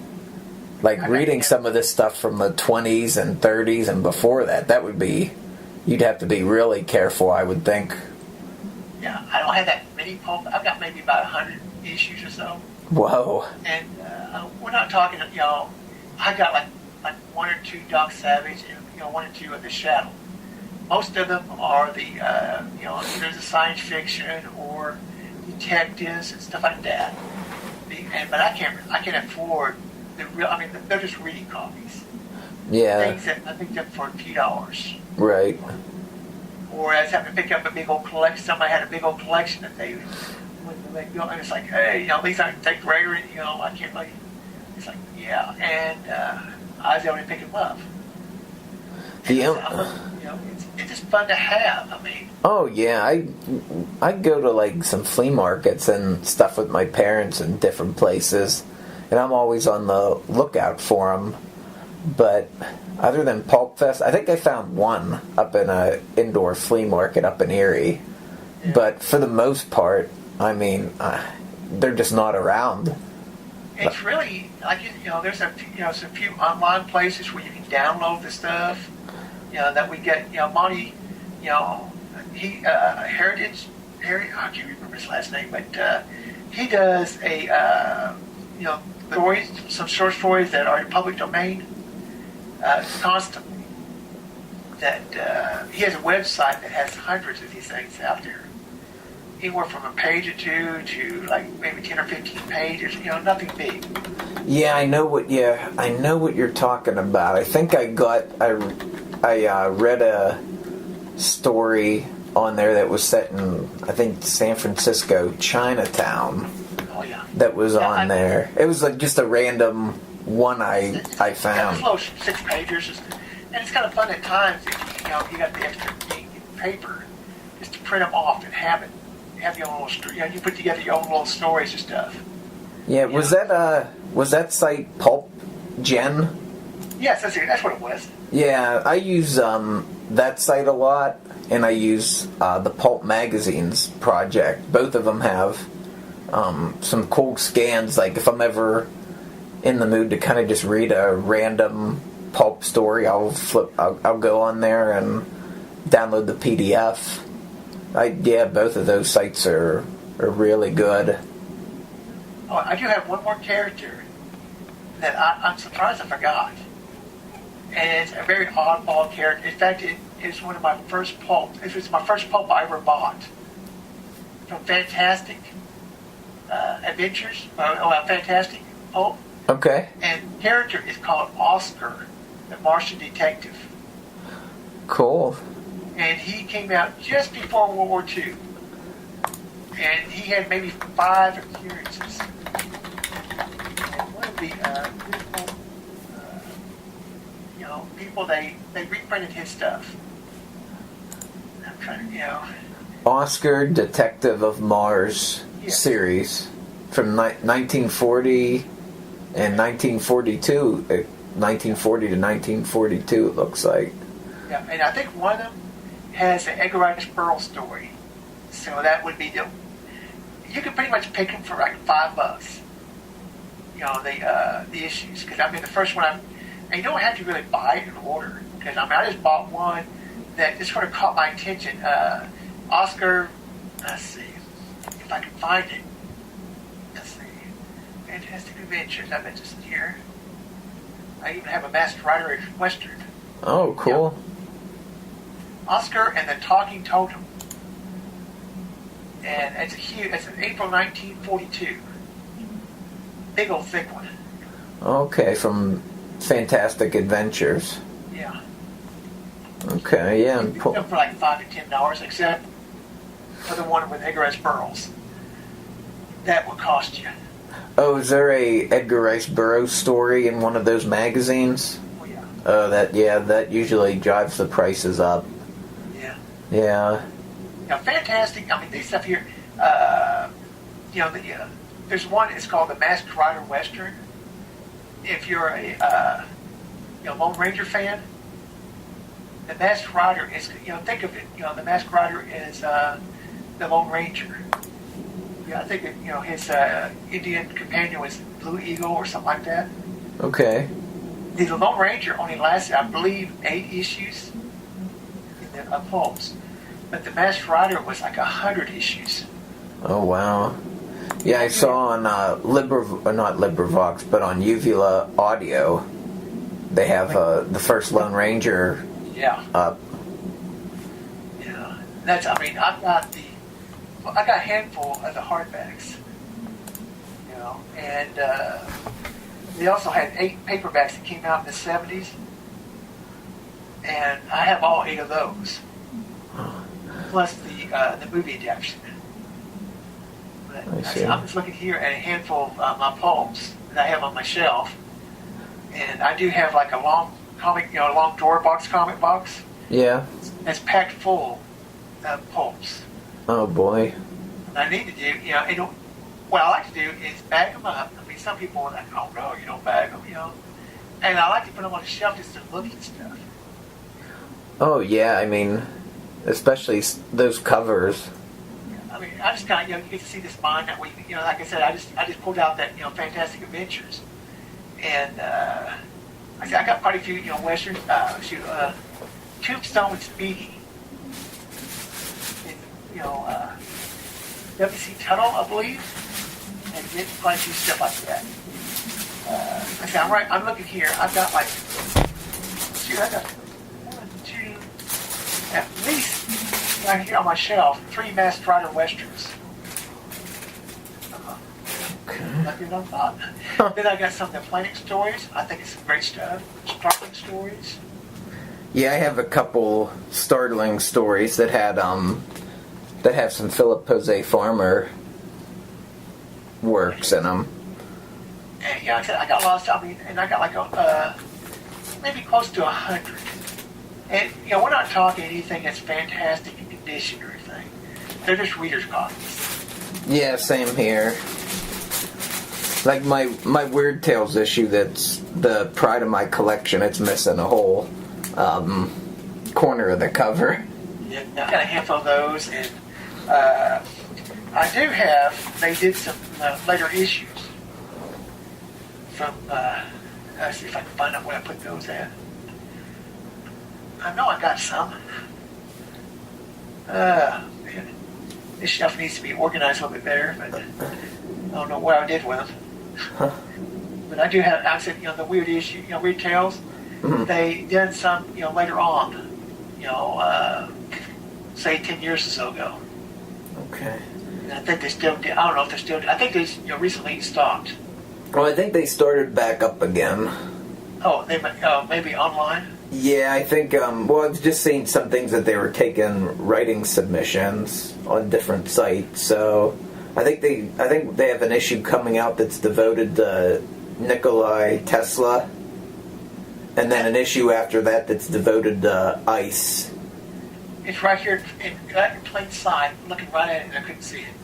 Like, reading some of this stuff from the 20s and 30s and before that would be... You'd have to be really careful, I would think. Yeah, I don't have that many pulp. I've got maybe about 100 issues or so. Whoa. And we're not talking, I got like one or two Doc Savage and, one or two of The Shadow. Most of them are the, either the science fiction or detectives and stuff like that. But I can't afford the real. I mean, they're just reading copies. Yeah. Things that I picked up for a few dollars. Right. Or I was having to pick up a big old collection. Somebody had a big old collection that they and it's like, hey, these aren't take regular. I can't like. It's like, yeah, and I was able to pick them up. It's just fun to have. I mean. Oh yeah, I go to like some flea markets and stuff with my parents in different places, and I'm always on the lookout for them. But other than Pulp Fest, I think I found one up in a indoor flea market up in Erie. Yeah. But for the most part, I mean, they're just not around. It's really like there's some few online places where you can download the stuff. That we get. Monty, he Heritage, I can't remember his last name, but he does stories, some short stories that are in public domain constantly. That he has a website that has hundreds of these things out there. Anywhere from a page or two to like maybe 10 or 15 pages. Nothing big. Yeah, I know what you're talking about. I think I read a story on there that was set in, I think, San Francisco, Chinatown. Oh yeah. That was on there. It was like just a random one I found. It's little 6 pages, and it's kind of fun at times if you got the extra ink and paper, just to print them off and have your own little you put together your own little stories and stuff. Yeah, was that site Pulp Gen? Yes, that's what it was. Yeah, I use that site a lot, and I use the Pulp Magazines project. Both of them have some cool scans. Like if I'm ever in the mood to kind of just read a random pulp story, I'll go on there and download the PDF. Both of those sites are really good. Oh, I do have one more character that I'm surprised I forgot. And it's a very oddball character. In fact, it is one of my first pulps. It was my first pulp I ever bought. From Fantastic Adventures, Fantastic Pulp. Okay. And the character is called Oscar, the Martian detective. Cool. And he came out just before World War II. And he had maybe 5 appearances. And one of the people, they reprinted his stuff. I'm trying to, Oscar, Detective of Mars series from 1940 and 1942. 1940 to 1942, it looks like. Yeah, and I think one of them has an Edgar Rice Burroughs story. So that would be you could pretty much pick them for like $5. The issues, because I mean the first one and you don't have to really buy it in order, because I just bought one that just sort of caught my attention. Oscar, let's see if I can find it. Let's see, Fantastic Adventures. I bet it's here. I even have a Masked Rider Western. Oh, cool. Yeah. Oscar and the Talking Totem. And it's an April 1942. Big old thick one. Okay, from Fantastic Adventures. Yeah. Okay, yeah. You can get them for like $5 to $10, except for the one with Edgar Rice Burroughs. That will cost you. Oh, is there a Edgar Rice Burroughs story in one of those magazines? Oh yeah. Oh, that usually drives the prices up. Yeah. Yeah. Now, Fantastic. I mean, these stuff here. There's one. It's called the Masked Rider Western. If you're a Lone Ranger fan, the Masked Rider is. Think of it. The Masked Rider is the Lone Ranger. Yeah, I think his Indian companion was Blue Eagle or something like that. Okay. The Lone Ranger only lasted, I believe, 8 issues in the pulps. But the Masked Rider was like 100 issues. Oh, wow. Yeah, I saw on not LibriVox, but on Uvula Audio, they have the first Lone Ranger up. Yeah. I got a handful of the hardbacks. And they also had 8 paperbacks that came out in the 70s. And I have all 8 of those. Plus the movie adaptation. But I'm just looking here at a handful of my pulps that I have on my shelf, and I do have like a long comic, long drawer box, comic box. Yeah. It's packed full of pulps. Oh boy. I need to do, what I like to do is bag them up. I mean, some people are like, oh no, you don't bag them, And I like to put them on the shelf just to look at stuff. Oh yeah, I mean, especially those covers. I mean, I just kind of, you get to see this mind that we, like I said, I just pulled out that, Fantastic Adventures. And, I got quite a few, westerns, Tombstone with Speedy. W.C. Tuttle, I believe. And get quite a few stuff like that. I said, I'm looking here. I've got I got 1, 2, at least right here on my shelf, 3 Masked Rider westerns. Nothing I thought. Then I got some of the Planet stories. I think it's some great stuff. Startling stories. Yeah, I have a couple startling stories that had that have some Philip Jose Farmer works in them. And, like I said, I got a lot of stuff. I mean, and I got like maybe close to 100. And we're not talking anything that's fantastic in condition or anything. They're just readers' copies. Yeah, same here. Like my Weird Tales issue, that's the pride of my collection. It's missing a whole corner of the cover. Yeah, I got a handful of those, and I do have. They did some later issues from. Let's see if I can find out where I put those at. I know I got some. Man, this shelf needs to be organized a little bit better, but I don't know what I did with them. Huh. But I do have, I said, the weird issue, Weird Tales. Mm-hmm. They did some, later on, say 10 years or so ago. Okay. And I think they still did. I don't know if they still did. I think they recently stopped. Well, I think they started back up again. Oh, they maybe online. Yeah, I think. Well, I've just seen some things that they were taking writing submissions on different sites. So I think they have an issue coming out that's devoted to Nikolai Tesla, and then an issue after that that's devoted to ice. It's right here in plain sight, looking right at it, and I couldn't see it.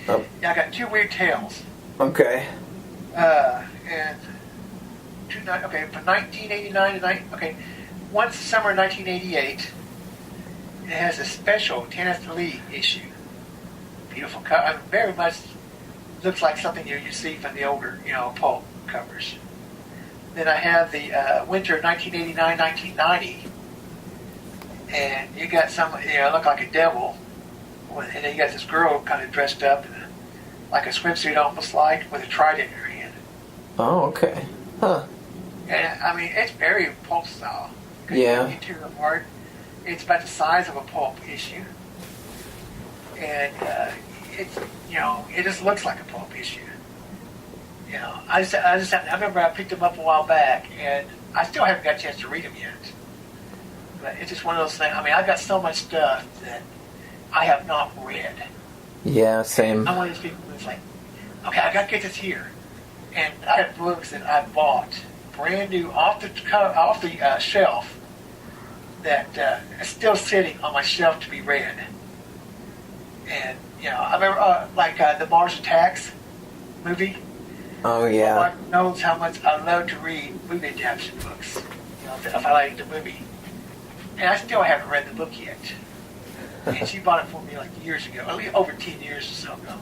Oh. Yeah, I got 2 Weird Tales. Okay. And from 1989 to once summer 1988. It has a special Kenneth Lee issue. Beautiful cover. Very much looks like something you see from the older, pulp covers. Then I have the winter 1989-1990, and you got some, look like a devil, and then you got this girl kind of dressed up like a swimsuit, almost like, with a trident in her hand. Oh, okay. Huh. And I mean, it's very pulp style. Yeah. You tear it apart. It's about the size of a pulp issue, and it's it just looks like a pulp issue. I remember I picked them up a while back, and I still haven't got a chance to read them yet. But it's just one of those things. I mean, I've got so much stuff that I have not read. Yeah, same. I'm one of those people who's like, okay, I got to get this here, and I have books that I bought brand new off the shelf that is still sitting on my shelf to be read. And I remember the Mars Attacks movie. Oh yeah. My wife knows how much I love to read movie adaptation books. If I like the movie, and I still haven't read the book yet. And she bought it for me like years ago, at least over 10 years or so ago.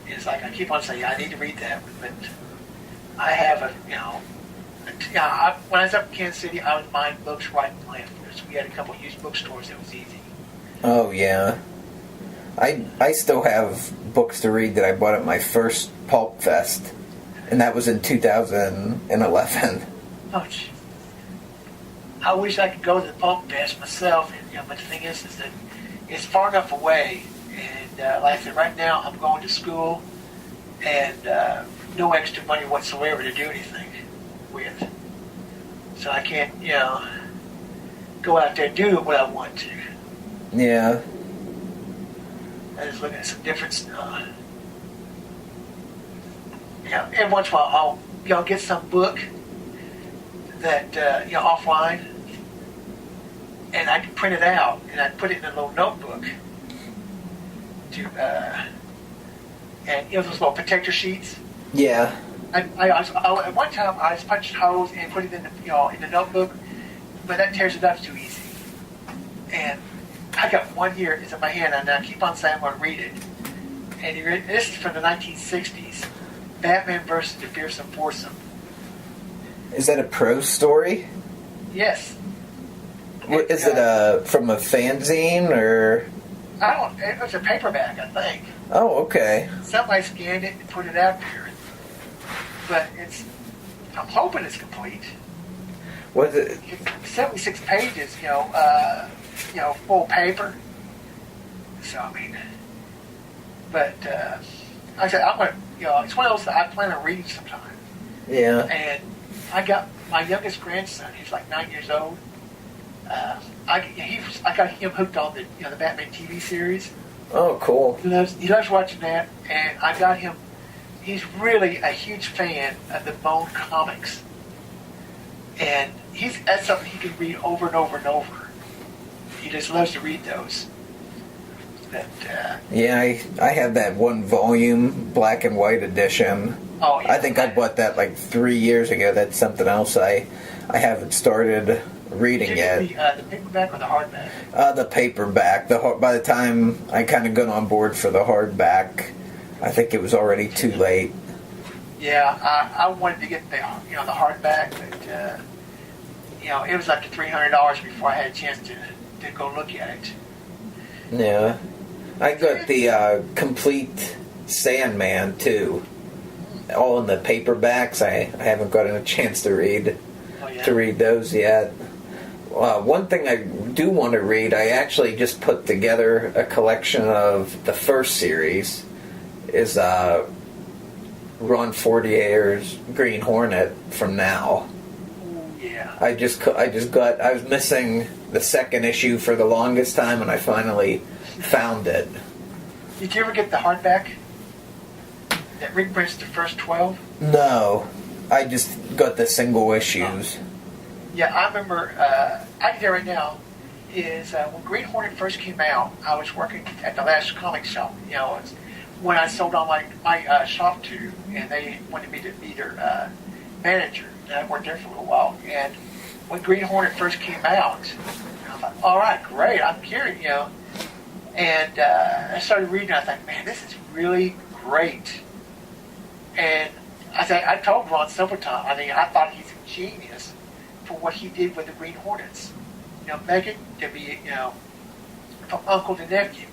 And it's like I keep on saying I need to read that, but I haven't. When I was up in Kansas City, I would buying books right and left. So we had a couple of used bookstores that was easy. Oh yeah. I still have books to read that I bought at my first Pulp Fest, and that was in 2011. Oh, geez. I wish I could go to the Pulp Fest myself, but the thing is that it's far enough away, and like I said, right now I'm going to school, and no extra money whatsoever to do anything with. So I can't, go out there and do what I want to. Yeah. I was looking at some different stuff. Every once in a while I'll get some book that offline, and I could print it out and I'd put it in a little notebook to and those little protector sheets. Yeah. At one time I just punched holes and put it in the notebook, but that tears it up too easy. And I got one here. It's in my hand, and I keep on saying I'm going to read it. And this is from the 1960s, Batman versus the Fearsome Foursome. Is that a prose story? Yes. Is it from a fanzine or? It was a paperback, I think. Oh, okay. Somebody scanned it and put it out there. But I'm hoping it's complete. Was it? 76 pages, full paper. So, I mean, but, like I said, it's one of those that I plan on reading sometime. Yeah. And I got my youngest grandson, he's like 9 years old. I got him hooked on the Batman TV series. Oh, cool. He loves watching that, and I got him. He's really a huge fan of the Bone comics, and that's something he can read over and over and over. He just loves to read those. But, yeah, I have that one volume black and white edition. Oh, yeah. I think I bought that like 3 years ago. That's something else I haven't started reading yet. The paperback or the hardback? The paperback. By the time I kind of got on board for the hardback, I think it was already too late. Yeah, I wanted to get the hardback, but it was up to $300 before I had a chance to go look at it. Yeah, I got the complete Sandman too, all in the paperbacks. I haven't gotten a chance to read those yet. One thing I do want to read, I actually just put together a collection of the first series, is Ron Fortier's Green Hornet from Now. Yeah. I was missing the second issue for the longest time, and I finally found it. Did you ever get the hardback that reprints the first 12? No, I just got the single issues. Yeah, I remember, I can tell you right now, is when Green Hornet first came out, I was working at the last comic shop. It's when I sold on my shop to, and they wanted me to be their manager. And I worked there for a little while. And when Green Hornet first came out, I thought, all right, great, I'm curious, And I started reading, I thought, man, this is really great. And I told Ron several times, I thought he's a genius for what he did with the Green Hornets. Make it to be, from uncle to nephew.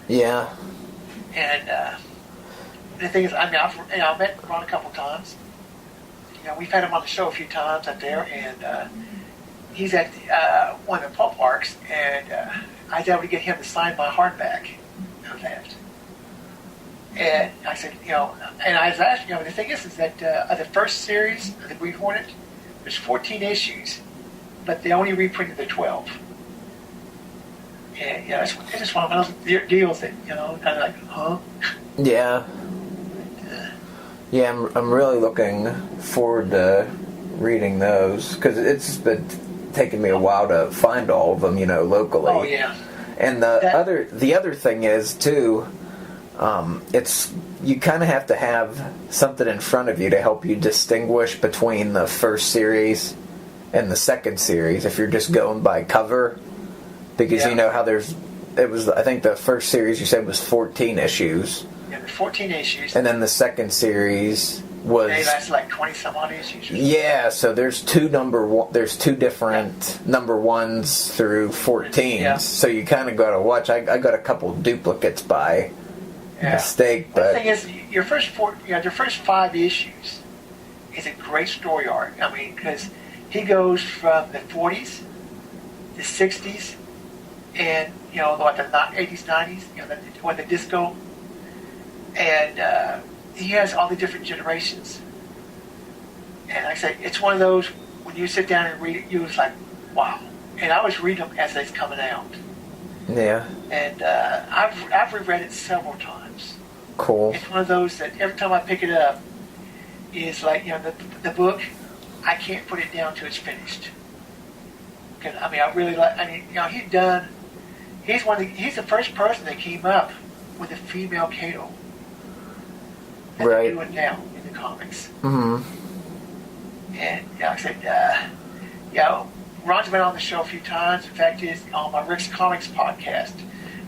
Yeah. And the thing is, I've met Ron a couple times. We've had him on the show a few times out there, and he's at one of the Pulp arcs, and I was able to get him to sign my hardback of that. And I said, and I was asking, the thing is that of the first series of the Green Hornet, there's 14 issues, but they only reprinted the 12. And it's just one of those deals that kind of like, huh? Yeah. Yeah, I'm really looking forward to reading those, because it's been taking me a while to find all of them, locally. Oh yeah. And the other thing is too, you kind of have to have something in front of you to help you distinguish between the first series and the second series if you're just going by cover, because you know how I think the first series you said was 14 issues. Yeah, there's 14 issues. And then the second series was... That's like 20-some-odd issues. Yeah, so there's two different number ones through 14s. Yeah. So you kind of got to watch. I got a couple duplicates by mistake, but... The thing is, your first 5 issues is a great story arc. Because he goes from the 40s, the 60s, and, like the 80s, 90s, when the disco... And he has all the different generations. And like I say, it's one of those, when you sit down and read it, you're just like, wow. And I was reading them as they're coming out. Yeah. And I've reread it several times. Cool. It's one of those that every time I pick it up, is like, the book I can't put it down till it's finished. Because I really like. He's the first person that came up with a female Kato. That Right. they're doing now in the comics. Mm-hmm. And like I said, Ron's been on the show a few times. In fact, he's on my Ric's Comics podcast.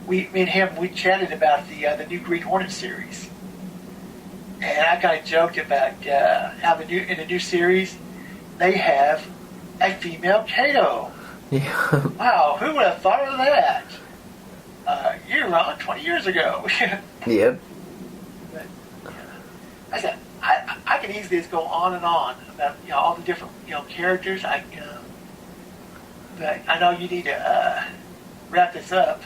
Me and him, we chatted about the new Green Hornet series. And I kind of joked about how in the new series, they have a female Kato. Yeah. Wow, who would have thought of that? You're Ron, 20 years ago. Yep. But, I said, I can easily just go on and on about all the different characters. But I know you need to wrap this up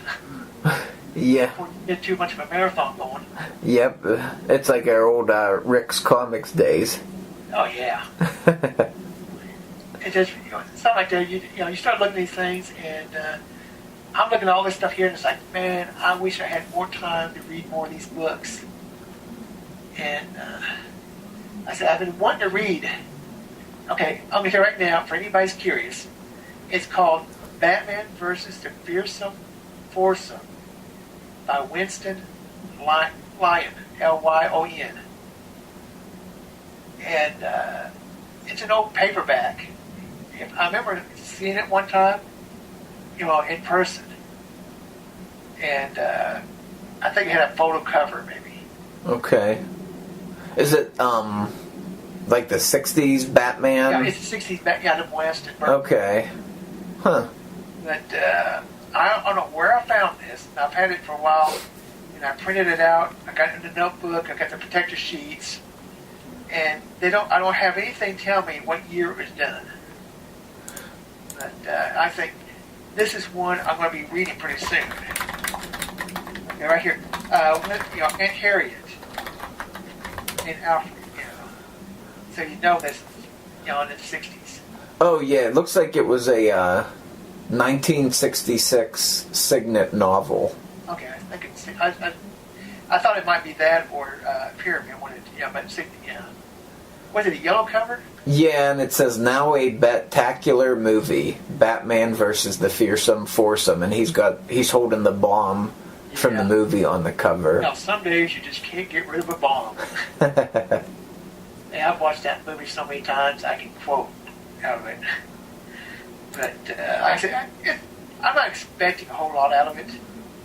Yeah. before you get too much of a marathon going. Yep. It's like our old Ric's Comics days. Oh yeah. It just something like that. You start looking at these things, and I'm looking at all this stuff here, and it's like, man, I wish I had more time to read more of these books. And I said, I've been wanting to read. Okay, I'm gonna tell you right now, for anybody's curious, it's called Batman versus the Fearsome Foursome by Winston Lyon, Lyon. And it's an old paperback. I remember seeing it one time, in person. And I think it had a photo cover, maybe. Okay. Is it like the 60s Batman? Yeah, it's the 60s Batman of West. Okay. Huh. But I don't know where I found this. I've had it for a while, and I printed it out. I got it in the notebook. I got the protector sheets, and I don't have anything tell me what year it was done. But I think this is one I'm going to be reading pretty soon. Okay, right here, Aunt Harriet and Alfred. So this, in the 60s. Oh yeah, it looks like it was a 1966 Signet novel. Okay, I thought it might be that or Pyramid. Was it a yellow cover? Yeah, and it says now a spectacular movie, Batman versus the Fearsome Foursome, and he's holding the bomb from the movie on the cover. Some days you just can't get rid of a bomb. And I've watched that movie so many times I can quote out of it. But I'm not expecting a whole lot out of it.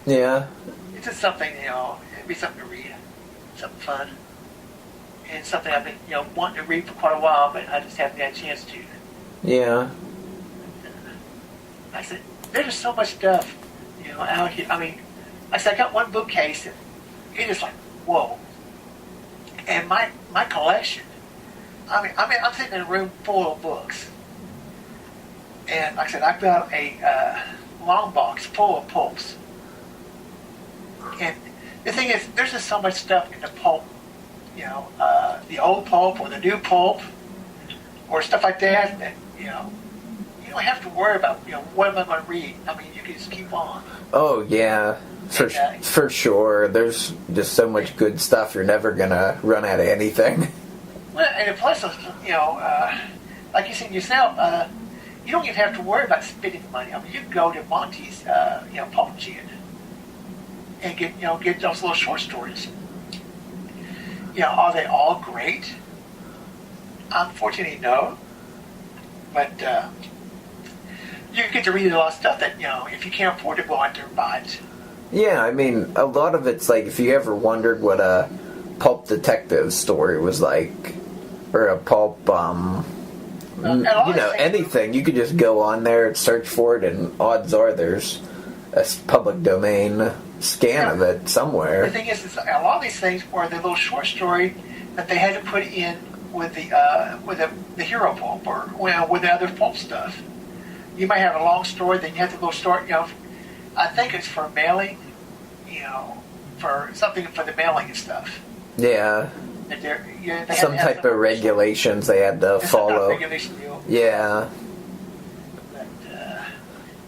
Yeah. It's just something, it'd be something to read, something fun, and something I've been, wanting to read for quite a while, but I just haven't had a chance to. Yeah. I said, there's just so much stuff, out here. I got one bookcase, and it is like, whoa. And my collection, I'm sitting in a room full of books. And like I said, I've got a long box full of pulps. And the thing is, there's just so much stuff in the pulp, the old pulp or the new pulp or stuff like that you don't have to worry about, what am I going to read? You can just keep on. Oh, yeah. For sure. There's just so much good stuff, you're never going to run out of anything. Well, and plus, like you said yourself, you don't even have to worry about spending money. You can go to Monty's, Pulp Gin and get those little short stories. Are they all great? Unfortunately, no. But you get to read a lot of stuff that, if you can't afford to go out there and buy it. Yeah, a lot of it's like, if you ever wondered what a pulp detective story was like, or a pulp, anything, you could just go on there and search for it, and odds are there's a public domain scan of it somewhere. The thing is, a lot of these things were the little short story that they had to put in with the hero pulp or with the other pulp stuff. You might have a long story, then you have to go start. I think it's for mailing, for something for the mailing and stuff. Yeah. Some type of regulations they had to follow. Regulation deal. Yeah. But,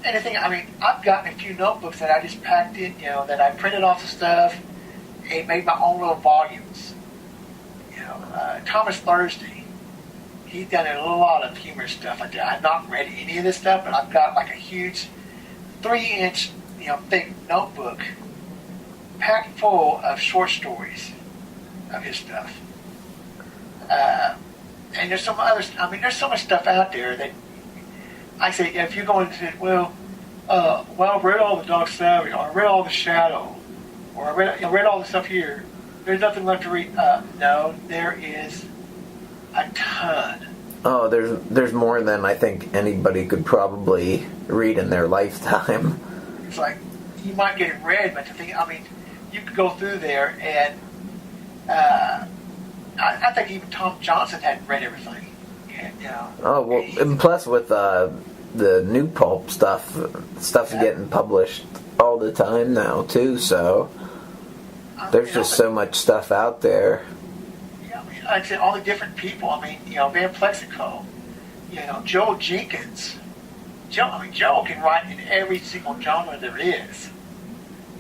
anything, I've gotten a few notebooks that I just packed in, that I printed off the stuff and made my own little volumes. Thomas Thursday, he's done a lot of humorous stuff. I've not read any of this stuff, but I've got like a huge 3-inch, thick notebook packed full of short stories of his stuff. And there's some other. There's so much stuff out there that I say, if you're going to say, I read all the Doc Savage, or I read all the Shadow, or I read all the stuff here. There's nothing left to read. No, there is a ton. Oh, there's more than I think anybody could probably read in their lifetime. It's like you might get it read, but you could go through there and I think even Tom Johnson hadn't read everything. Oh well, and plus with the new Pulp stuff's getting published all the time now too. So there's just so much stuff out there. Yeah, like I said, all the different people. Van Plexico, Joel Jenkins. Joel can write in every single genre there is.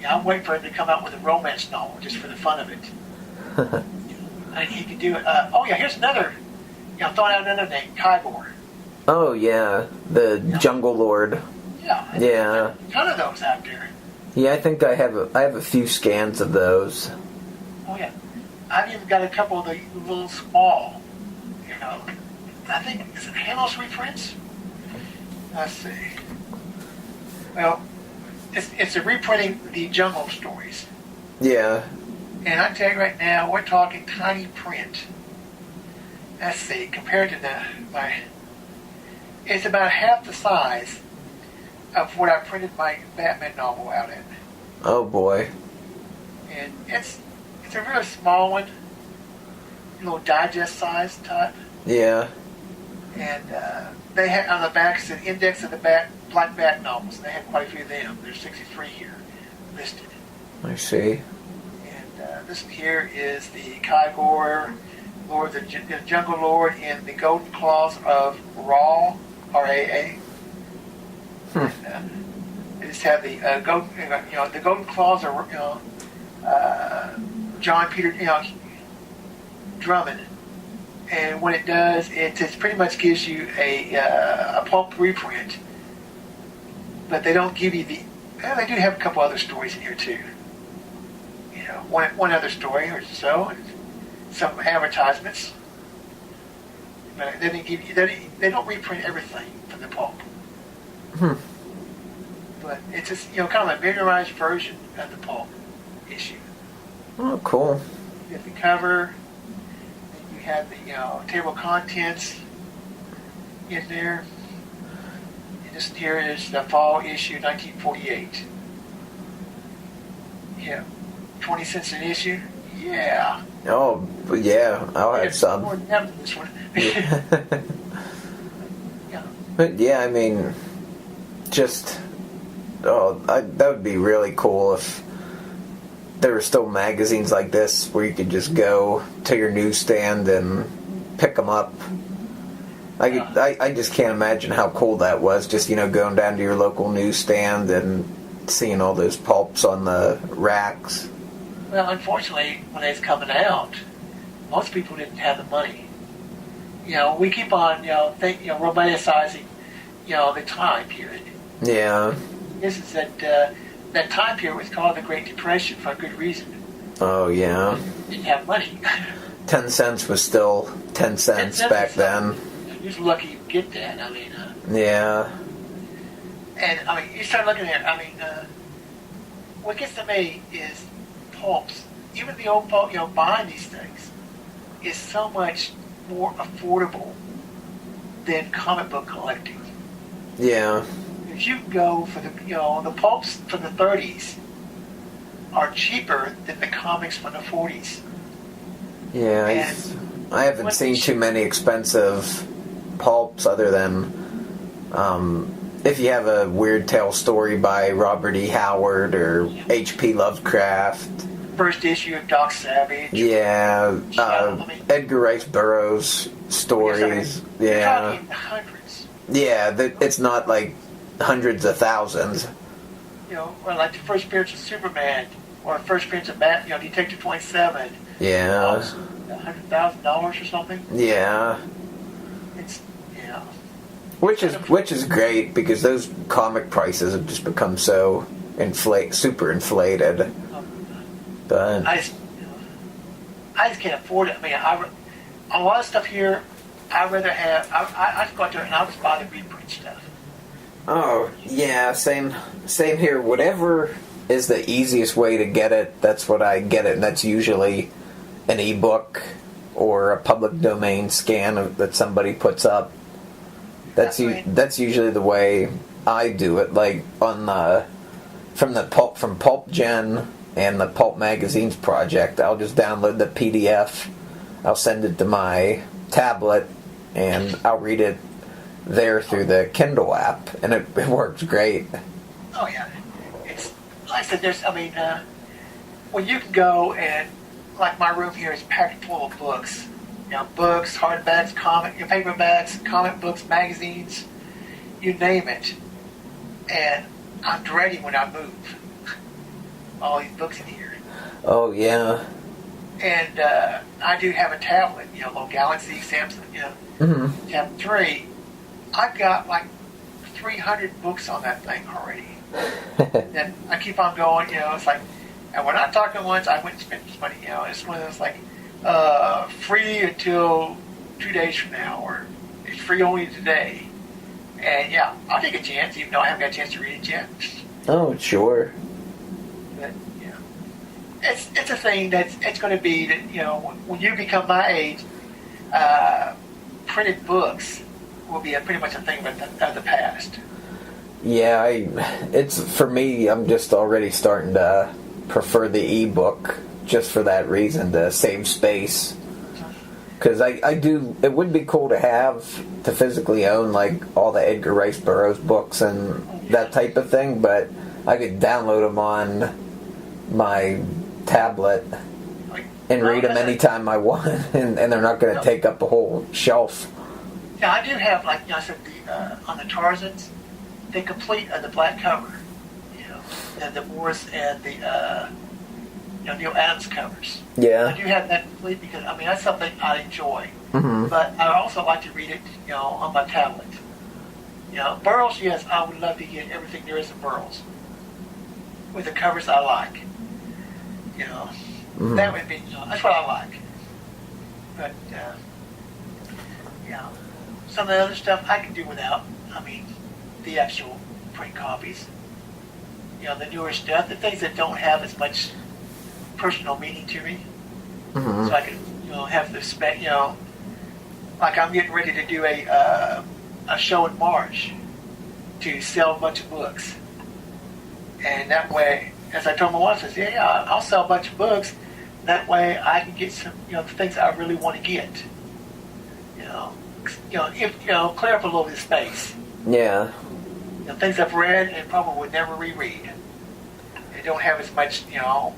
I'm waiting for him to come out with a romance novel just for the fun of it. And he could do it. Here's another. Throwing out another name, Kygor. Oh yeah, the Jungle Lord. Yeah. Yeah. A ton of those out there. Yeah, I think I have a few scans of those. Oh yeah, I've even got a couple of the little small. I think is it Halos reprints? Let's see. Well, it's a reprinting the Jungle stories. Yeah. And I tell you right now, we're talking tiny print. Let's see, compared to it's about half the size of what I printed my Batman novel out in. Oh boy. And it's a really small one, little digest size type. Yeah. And they had on the back it's an index of the Black Bat novels. They had quite a few of them. There's 63 here listed. I see. And this here is the Kygor, Lord, the Jungle Lord, in the Golden Claws of Ra, R-A-A. They just have the the Golden Claws are John Peter Drummond, and what it does, it pretty much gives you a pulp reprint, but they don't give you they do have a couple other stories in here too. One other story or so, and some advertisements, but they didn't give you. They don't reprint everything from the pulp. But it's just kind of a miniaturized version of the pulp issue. Oh, cool. You have the cover, and you have the table of contents in there. And this here is the fall issue, 1948. Yeah, 20 cents an issue. Yeah. Oh, yeah. I'll have some. More than that in this one. Yeah. Yeah. But yeah, that would be really cool if there were still magazines like this where you could just go to your newsstand and pick them up. I just can't imagine how cool that was, just going down to your local newsstand and seeing all those pulps on the racks. Well, unfortunately, when it's coming out, most people didn't have the money. We keep on romanticizing the time period. Yeah. This is that time period was called the Great Depression for a good reason. Oh, yeah. Didn't have money. 10 cents was still 10 cents back then. You're just lucky you get that. Yeah. And you start looking at what gets to me is pulps. Even the old pulp, buying these things is so much more affordable than comic book collecting. Yeah. If you go for the pulps from the 30s are cheaper than the comics from the 40s. Yeah, I haven't seen too many expensive pulps other than if you have a Weird Tale story by Robert E. Howard or H.P. Lovecraft. First issue of Doc Savage. Yeah, Edgar Rice Burroughs stories. You're talking hundreds. Yeah, it's not like hundreds of thousands. Or like the first appearance of Superman, or the first appearance of Detective 27. Yeah. $100,000 or something. Yeah. it's, Which is great, because those comic prices have just become so super inflated. But I just can't afford it. I mean, a lot of stuff here, I'd rather have. I just go out there and I'll just buy the reprint stuff. oh yeah, same here. Whatever is the easiest way to get it, that's what I get it, and that's usually an ebook or a public domain scan that somebody puts up. That's usually the way I do it. Like from Pulp Gen and the Pulp Magazines project, I'll just download the PDF. I'll send it to my tablet, and I'll read it there through the Kindle app, and it works great. Oh yeah, it's like I said. When you can go and, like, my room here is packed full of books. Books, hardbacks, paperbacks, comic books, magazines, you name it. And I'm dreading when I move all these books in here. Oh yeah. And I do have a tablet, little Galaxy, Samsung, Tab 3. I've got like 300 books on that thing already. And I keep on going, it's like, and we're not talking once, I wouldn't spend this money, it's one of those like, free until 2 days from now, or it's free only today. And yeah, I'll take a chance, even though I haven't got a chance to read it yet. Oh, sure. But it's a thing it's going to be that when you become my age, printed books will be pretty much a thing of the past. Yeah, it's for me. I'm just already starting to prefer the ebook, just for that reason, to save space. Because I do. It would be cool to physically own like all the Edgar Rice Burroughs books and that type of thing, but I could download them on my tablet and read them anytime I want, and they're not going to take up a whole shelf. Yeah, I do have, like I said, on the Tarzans, the complete of the black cover, and the Morris and the Neil Adams covers. Yeah. I do have that complete because, that's something I enjoy. Mm-hmm. But I also like to read it, on my tablet. Burroughs, yes, I would love to get everything there is in Burroughs with the covers I like. Mm-hmm. That would be, that's what I like. But, some of the other stuff I can do without. The actual print copies. The newer stuff, the things that don't have as much personal meaning to me. Mm-hmm. So I can, have the spec, like I'm getting ready to do a show in March to sell a bunch of books. And that way, as I told my wife, I said, I'll sell a bunch of books. That way I can get some, the things I really want to get. Clear up a little bit of space. Yeah. Things I've read and probably would never reread. They don't have as much,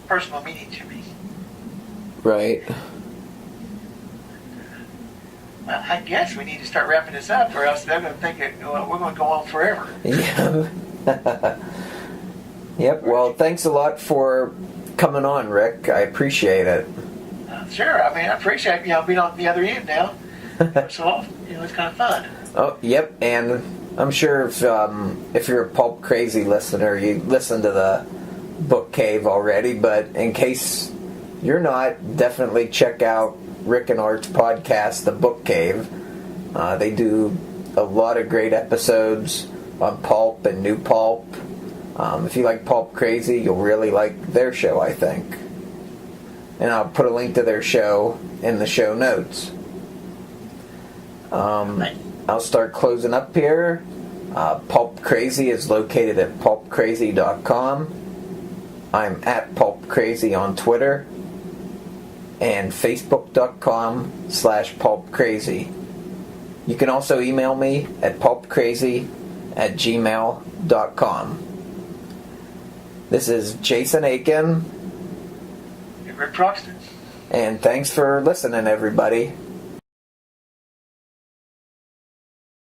personal meaning to me. Right. Well, I guess we need to start wrapping this up, or else they're going to think that we're going to go on forever. Yeah. Yep. Well, thanks a lot for coming on, Ric. I appreciate it. Sure. I appreciate being on the other end now. So it's kind of fun. Oh, yep. And I'm sure if you're a Pulp Crazy listener, you listen to the Book Cave already. But in case you're not, definitely check out Ric and Art's podcast, The Book Cave. They do a lot of great episodes on pulp and new pulp. If you like Pulp Crazy, you'll really like their show, I think. And I'll put a link to their show in the show notes. I'll start closing up here. Pulp Crazy is located at pulpcrazy.com. I'm at Pulp Crazy on Twitter. And facebook.com/pulpcrazy. You can also email me at pulpcrazy@gmail.com. This is Jason Aiken. And Ric Croxton. And thanks for listening, everybody.